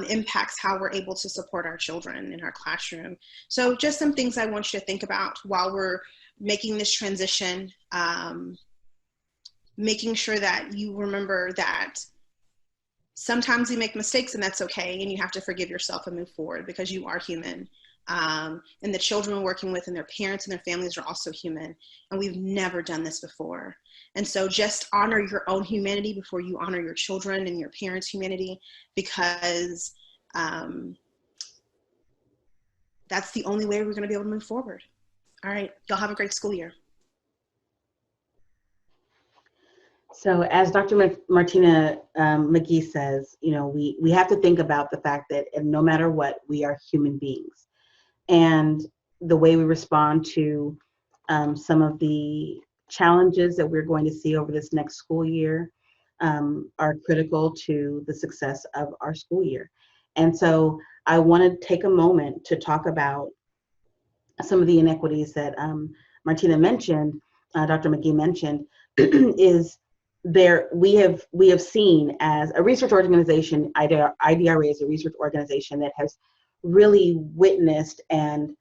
impacts how we're able to support our children in our classroom. So just some things I want you to think about while we're making this transition, making sure that you remember that sometimes you make mistakes and that's okay, and you have to forgive yourself and move forward because you are human. And the children we're working with and their parents and their families are also human, and we've never done this before. And so just honor your own humanity before you honor your children and your parents' humanity, because that's the only way we're going to be able to move forward. All right, y'all have a great school year. So as Dr. Martina McGee says, you know, we have to think about the fact that no matter what, we are human beings. And the way we respond to some of the challenges that we're going to see over this next school year are critical to the success of our school year. And so I want to take a moment to talk about some of the inequities that Martina mentioned, Dr. McGee mentioned, is there we have seen as a research organization, IDRA is a research organization that has really witnessed and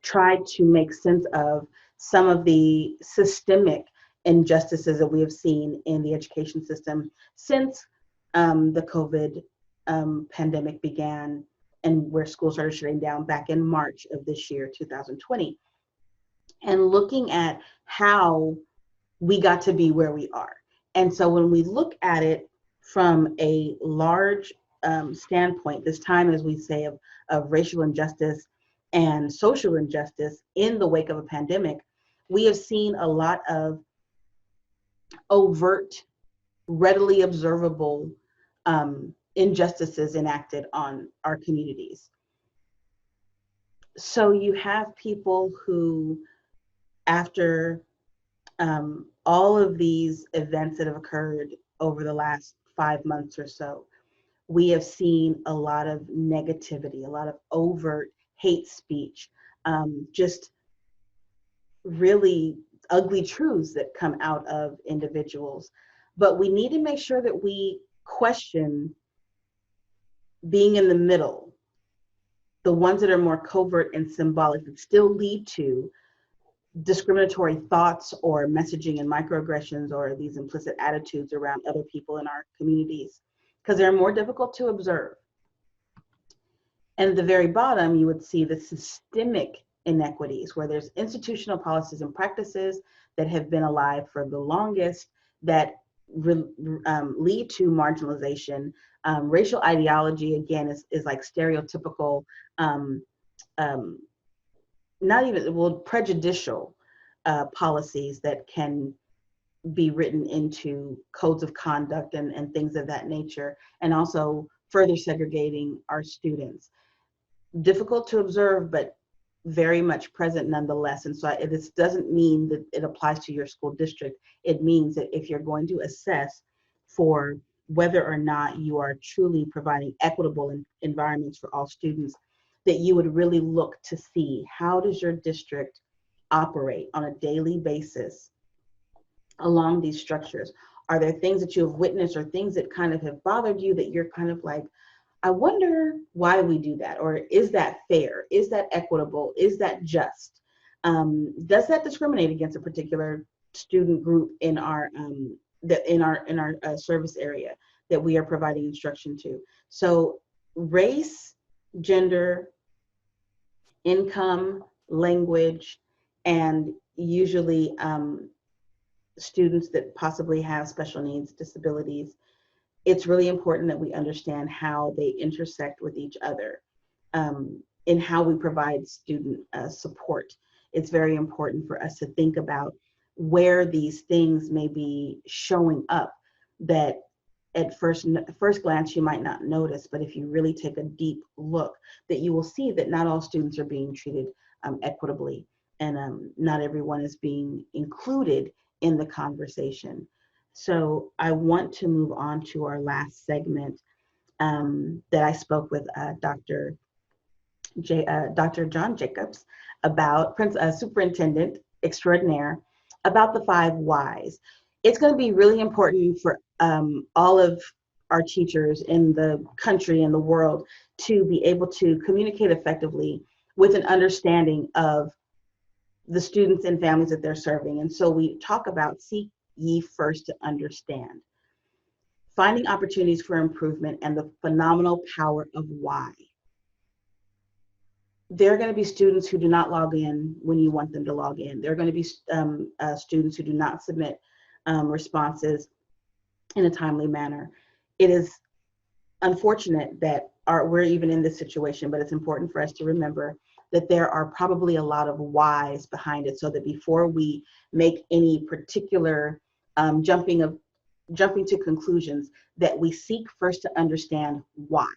tried to make sense of some of the systemic injustices that we have seen in the education system since the COVID pandemic began, and where schools started shutting down back in March of this year, 2020. And looking at how we got to be where we are. And so when we look at it from a large standpoint, this time, as we say, of racial injustice and social injustice in the wake of a pandemic, we have seen a lot of overt, readily observable injustices enacted on our communities. So you have people who, after all of these events that have occurred over the last 5 months or so, we have seen a lot of negativity, a lot of overt hate speech, just really ugly truths that come out of individuals. But we need to make sure that we question being in the middle, the ones that are more covert and symbolic that still lead to discriminatory thoughts or messaging and microaggressions or these implicit attitudes around other people in our communities, because they're more difficult to observe. And at the very bottom, you would see the systemic inequities, where there's institutional policies and practices that have been alive for the longest that lead to marginalization. Racial ideology, again, is like stereotypical, not even, well, prejudicial policies that can be written into codes of conduct and things of that nature, and also further segregating our students. Difficult to observe, but very much present nonetheless. And so this doesn't mean that it applies to your school district. It means that if you're going to assess for whether or not you are truly providing equitable environments for all students, that you would really look to see, how does your district operate on a daily basis along these structures? Are there things that you have witnessed or things that kind of have bothered you that you're kind of like, I wonder why we do that? Or is that fair? Is that equitable? Is that just? Does that discriminate against a particular student group in our service area that we are providing instruction to? So race, gender, income, language, and usually students that possibly have special needs, disabilities. It's really important that we understand how they intersect with each other in how we provide student support. It's very important for us to think about where these things may be showing up that at first glance you might not notice, but if you really take a deep look, that you will see that not all students are being treated equitably, and not everyone is being included in the conversation. So I want to move on to our last segment that I spoke with Dr. John Jacobs about, Superintendent Extraordinaire, about the 5 whys. It's going to be really important for all of our teachers in the country and the world to be able to communicate effectively with an understanding of the students and families that they're serving. And so we talk about seek ye first to understand, finding opportunities for improvement, and the phenomenal power of why. There are going to be students who do not log in when you want them to log in. There are going to be students who do not submit responses in a timely manner. It is unfortunate that we're even in this situation, but it's important for us to remember that there are probably a lot of whys behind it, so that before we make any particular jumping to conclusions, that we seek first to understand why.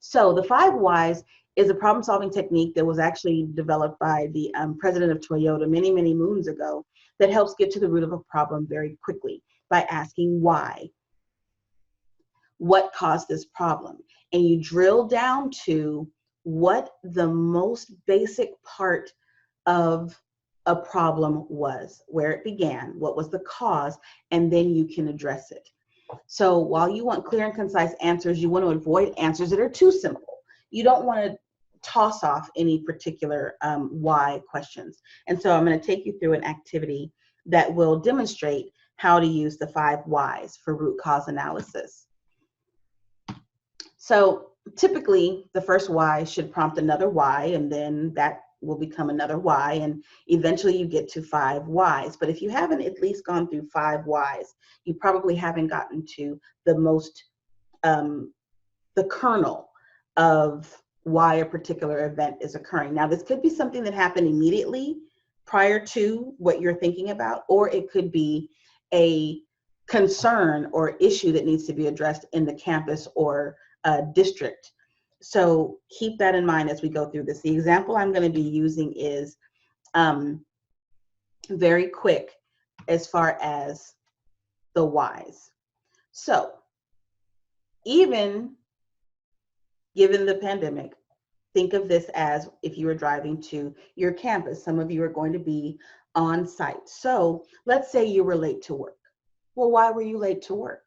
So the 5 whys is a problem-solving technique that was actually developed by the president of Toyota many, many moons ago, that helps get to the root of a problem very quickly by asking why. What caused this problem? And you drill down to what the most basic part of a problem was, where it began, what was the cause, and then you can address it. So while you want clear and concise answers, you want to avoid answers that are too simple. You don't want to toss off any particular why questions. And so I'm going to take you through an activity that will demonstrate how to use the 5 whys for root cause analysis. So typically the first why should prompt another why, and then that will become another why, and eventually you get to 5 whys. But if you haven't at least gone through 5 whys, you probably haven't gotten to the most, the kernel of why a particular event is occurring. Now, this could be something that happened immediately prior to what you're thinking about, or it could be a concern or issue that needs to be addressed in the campus or district. So keep that in mind as we go through this. The example I'm going to be using is very quick as far as the whys. So even given the pandemic, think of this as if you were driving to your campus. Some of you are going to be on site. So let's say you were late to work. Well, why were you late to work?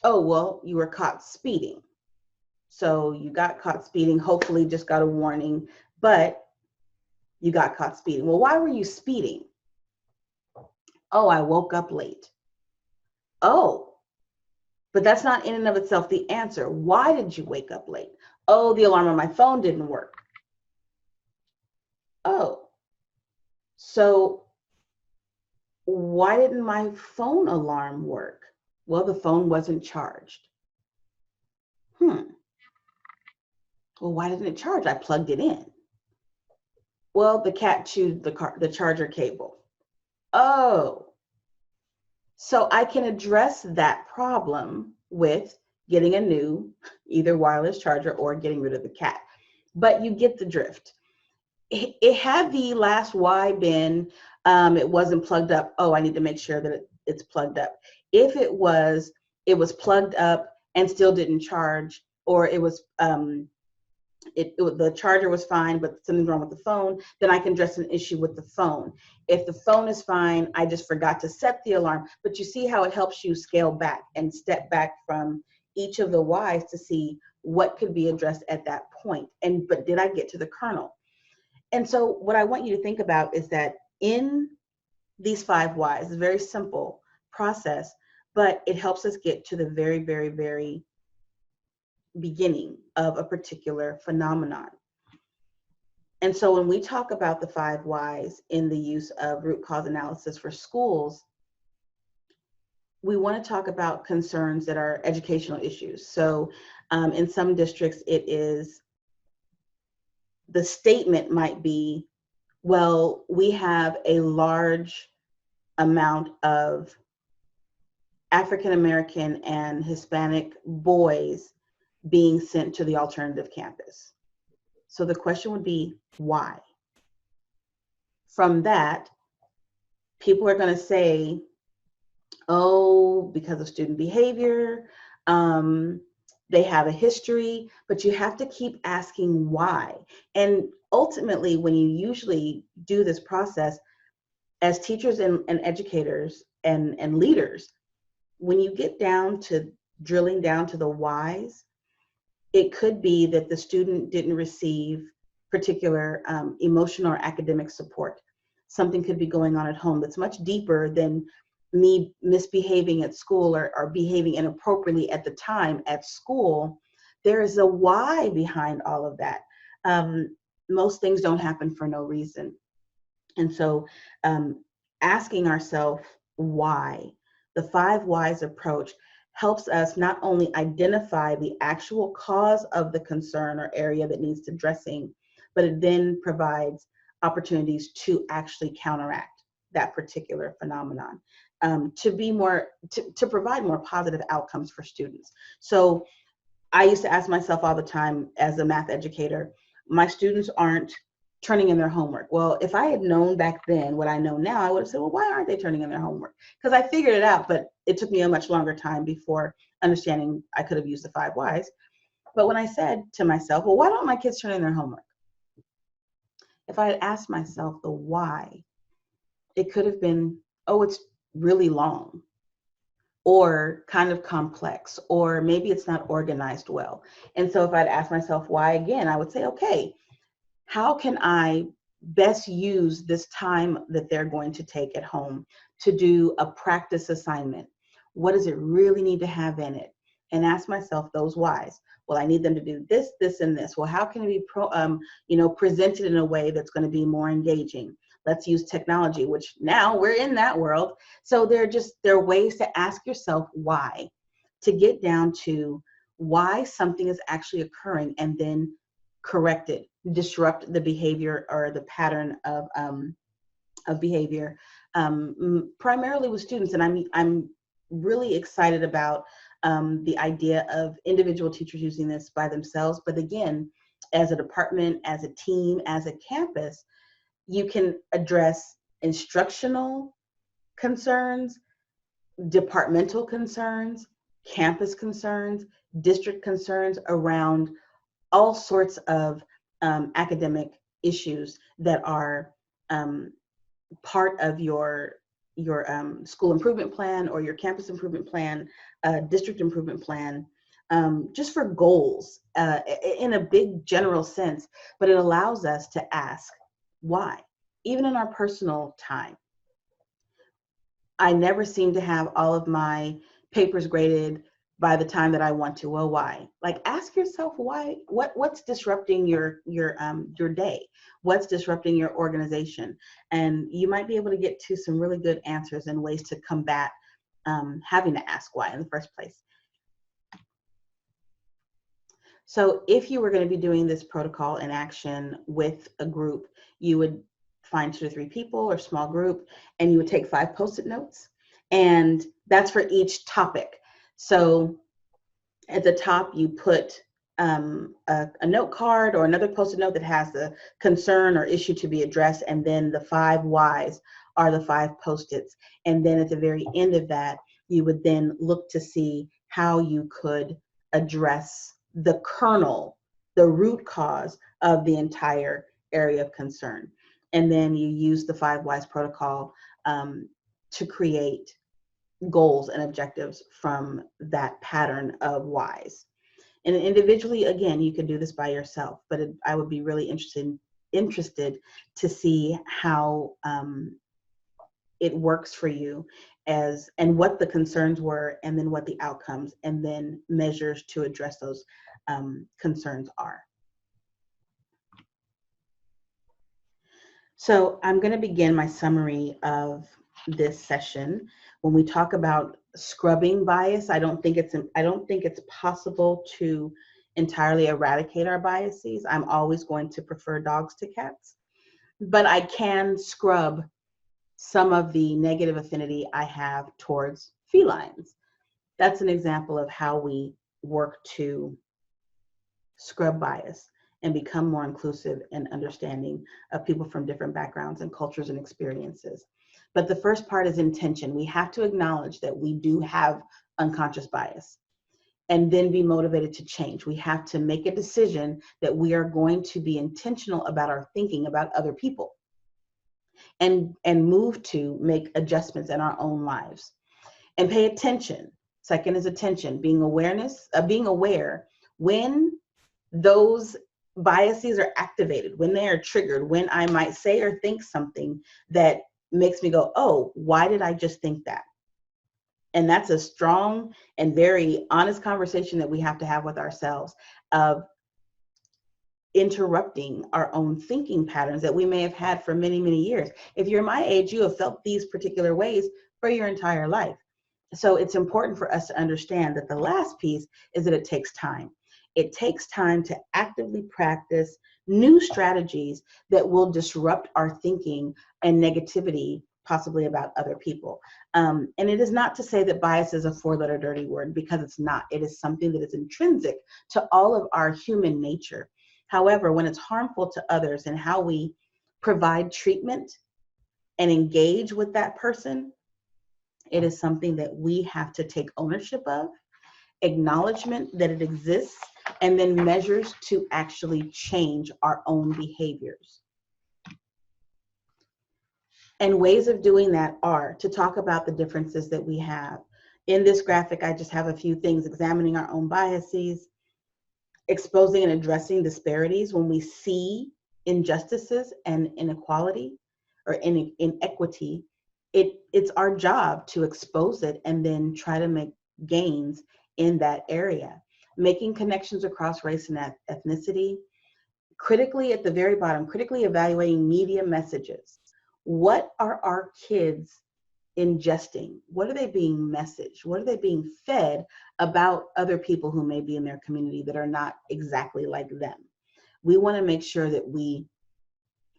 Oh, well, you were caught speeding. So you got caught speeding, hopefully just got a warning, but you got caught speeding. Well, why were you speeding? Oh, I woke up late. Oh, but that's not in and of itself the answer. Why did you wake up late? Oh, the alarm on my phone didn't work. Oh, so why didn't my phone alarm work? Well, the phone wasn't charged. Well, why didn't it charge? I plugged it in. Well, the cat chewed the charger cable. Oh, so I can address that problem with getting a new either wireless charger or getting rid of the cat. But you get the drift. it had the last Y been, it wasn't plugged up. Oh, I need to make sure that it's plugged up. If it was plugged up and still didn't charge, or it was the charger was fine, but something's wrong with the phone, then I can address an issue with the phone. If the phone is fine, I just forgot to set the alarm. But you see how it helps you scale back and step back from each of the whys to see what could be addressed at that point. But did I get to the kernel? And so what I want you to think about is that in these 5 whys, it's a very simple process, but it helps us get to the very, very, very beginning of a particular phenomenon. And so when we talk about the 5 whys in the use of root cause analysis for schools, we want to talk about concerns that are educational issues. So in some districts, it is, the statement might be, well, we have a large amount of African American and Hispanic boys being sent to the alternative campus. So the question would be, why? From that, people are going to say, oh, because of student behavior, they have a history, but you have to keep asking why. And ultimately, when you usually do this process, as teachers and educators and leaders, when you get down to drilling down to the whys, it could be that the student didn't receive particular emotional or academic support. Something could be going on at home that's much deeper than me misbehaving at school or behaving inappropriately at the time at school. There is a why behind all of that. Most things don't happen for no reason. And so asking ourselves why, the 5 whys approach helps us not only identify the actual cause of the concern or area that needs addressing, but it then provides opportunities to actually counteract that particular phenomenon, to provide more positive outcomes for students. So I used to ask myself all the time as a math educator, my students aren't turning in their homework. Well, if I had known back then what I know now, I would have said, well, why aren't they turning in their homework? Because I figured it out, but it took me a much longer time before understanding I could have used the 5 whys. But when I said to myself, well, why don't my kids turn in their homework? If I had asked myself the why, it could have been, oh, it's really long, or kind of complex, or maybe it's not organized well. And so if I'd asked myself why again, I would say, okay, how can I best use this time that they're going to take at home to do a practice assignment? What does it really need to have in it? And ask myself those whys. Well, I need them to do this, this, and this. Well, how can it be presented in a way that's going to be more engaging? Let's use technology, which now we're in that world. So there are ways to ask yourself why, to get down to why something is actually occurring, and then correct it, disrupt the behavior or the pattern of behavior, primarily with students. And I'm really excited about the idea of individual teachers using this by themselves. But again, as a department, as a team, as a campus, you can address instructional concerns, departmental concerns, campus concerns, district concerns around all sorts of academic issues that are part of your school improvement plan or your campus improvement plan, district improvement plan, just for goals in a big general sense. But it allows us to ask why, even in our personal time. I never seem to have all of my papers graded by the time that I want to. Well, why? Like, ask yourself why. What's disrupting your day? What's disrupting your organization? And you might be able to get to some really good answers and ways to combat having to ask why in the first place. So if you were going to be doing this protocol in action with a group, you would find 2 to 3 people or small group, and you would take 5 Post-it notes, and that's for each topic. So at the top, you put a note card or another post-it note that has the concern or issue to be addressed, and then the 5 whys are the 5 post-its. And then at the very end of that, you would then look to see how you could address the kernel, the root cause of the entire area of concern. And then you use the 5 whys protocol to create goals and objectives from that pattern of whys. And individually, again, you can do this by yourself, but I would be really interested to see how it works for you, and what the concerns were, and then what the outcomes, and then measures to address those concerns are. So I'm going to begin my summary of this session. When we talk about scrubbing bias, I don't think it's possible to entirely eradicate our biases. I'm always going to prefer dogs to cats, but I can scrub some of the negative affinity I have towards felines. That's an example of how we work to scrub bias and become more inclusive and understanding of people from different backgrounds and cultures and experiences. But the first part is intention. We have to acknowledge that we do have unconscious bias, and then be motivated to change. We have to make a decision that we are going to be intentional about our thinking about other people, and move to make adjustments in our own lives. And pay attention. Second is attention, being aware when those biases are activated, when they are triggered, when I might say or think something that makes me go, oh, why did I just think that? And that's a strong and very honest conversation that we have to have with ourselves, of interrupting our own thinking patterns that we may have had for many, many years. If you're my age, you have felt these particular ways for your entire life. So it's important for us to understand that the last piece is that it takes time. It takes time to actively practice new strategies that will disrupt our thinking and negativity, possibly about other people. And it is not to say that bias is a 4-letter dirty word, because it's not. It is something that is intrinsic to all of our human nature. However, when it's harmful to others and how we provide treatment and engage with that person, it is something that we have to take ownership of, acknowledgement that it exists, and then measures to actually change our own behaviors. And ways of doing that are to talk about the differences that we have. In this graphic, I just have a few things: examining our own biases, exposing and addressing disparities when we see injustices and inequality or inequity. It's our job to expose it and then try to make gains in that area. Making connections across race and ethnicity. Critically, at the very bottom, critically evaluating media messages. What are our kids ingesting? What are they being messaged? What are they being fed about other people who may be in their community that are not exactly like them? We want to make sure that we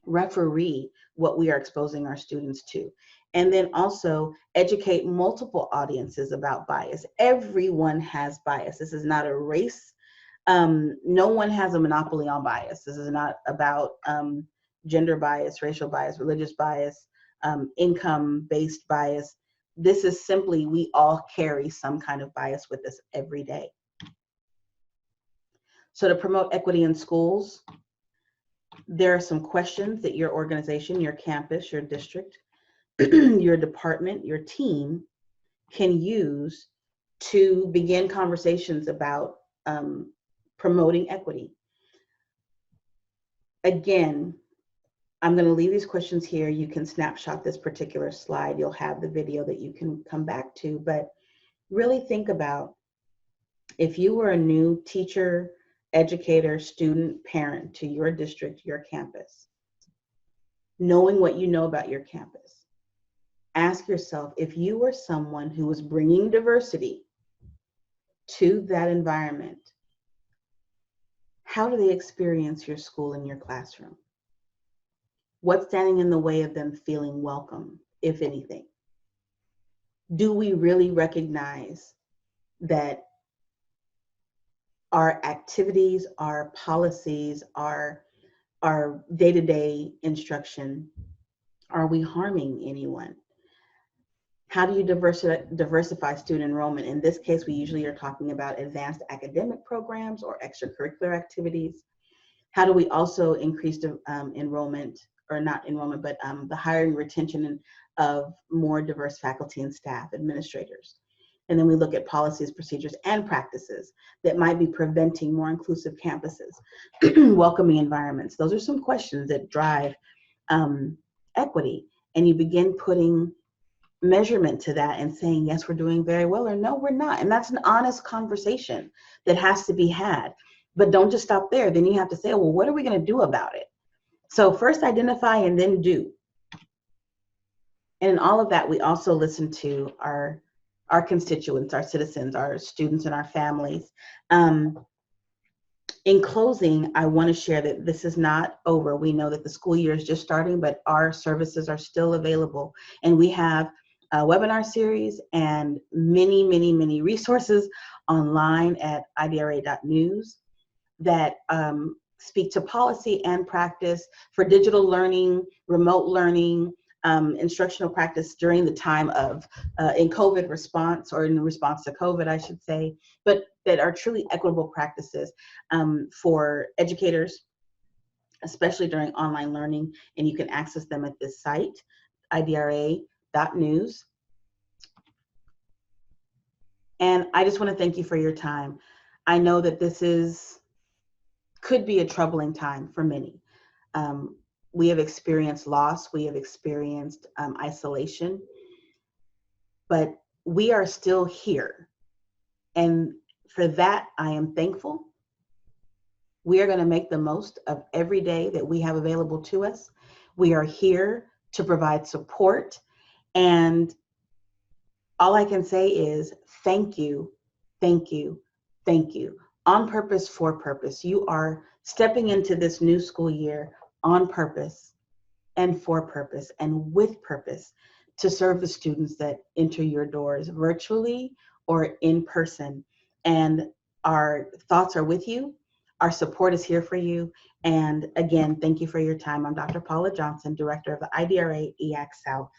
referee what we are exposing our students to. And then also educate multiple audiences about bias. Everyone has bias. This is not a race. No one has a monopoly on bias. This is not about gender bias, racial bias, religious bias, income-based bias. This is simply, we all carry some kind of bias with us every day. So to promote equity in schools, there are some questions that your organization, your campus, your district, your department, your team can use to begin conversations about promoting equity. Again, I'm going to leave these questions here. You can snapshot this particular slide. You'll have the video that you can come back to, but really think about, if you were a new teacher, educator, student, parent to your district, your campus, knowing what you know about your campus, ask yourself, if you were someone who was bringing diversity to that environment, how do they experience your school and your classroom? What's standing in the way of them feeling welcome, if anything? Do we really recognize that our activities, our policies, our day-to-day instruction, are we harming anyone? How do you diversify student enrollment? In this case, we usually are talking about advanced academic programs or extracurricular activities. How do we also increase the enrollment, or not enrollment, but the hiring, retention of more diverse faculty and staff, administrators? And then we look at policies, procedures, and practices that might be preventing more inclusive campuses, welcoming environments. Those are some questions that drive equity. And you begin putting measurement to that and saying, yes, we're doing very well, or no, we're not. And that's an honest conversation that has to be had. But don't just stop there. Then you have to say, well, what are we going to do about it? So first identify and then do. And in all of that, we also listen to our constituents, our citizens, our students, and our families. In closing, I want to share that this is not over. We know that the school year is just starting, but our services are still available. And we have a webinar series and many, many, many resources online at idra.news that speak to policy and practice for digital learning, remote learning, instructional practice during the time of in COVID response, or in response to COVID, I should say, but that are truly equitable practices for educators, especially during online learning. And you can access them at this site, idra.news. And I just want to thank you for your time. I know that this could be a troubling time for many. We have experienced loss, we have experienced isolation, but we are still here. And for that, I am thankful. We are going to make the most of every day that we have available to us. We are here to provide support. And all I can say is thank you, thank you, thank you. On purpose, for purpose. You are stepping into this new school year on purpose and for purpose and with purpose to serve the students that enter your doors virtually or in person. And our thoughts are with you. Our support is here for you. And again, thank you for your time. I'm Dr. Paula Johnson, Director of the IDRA EAC South.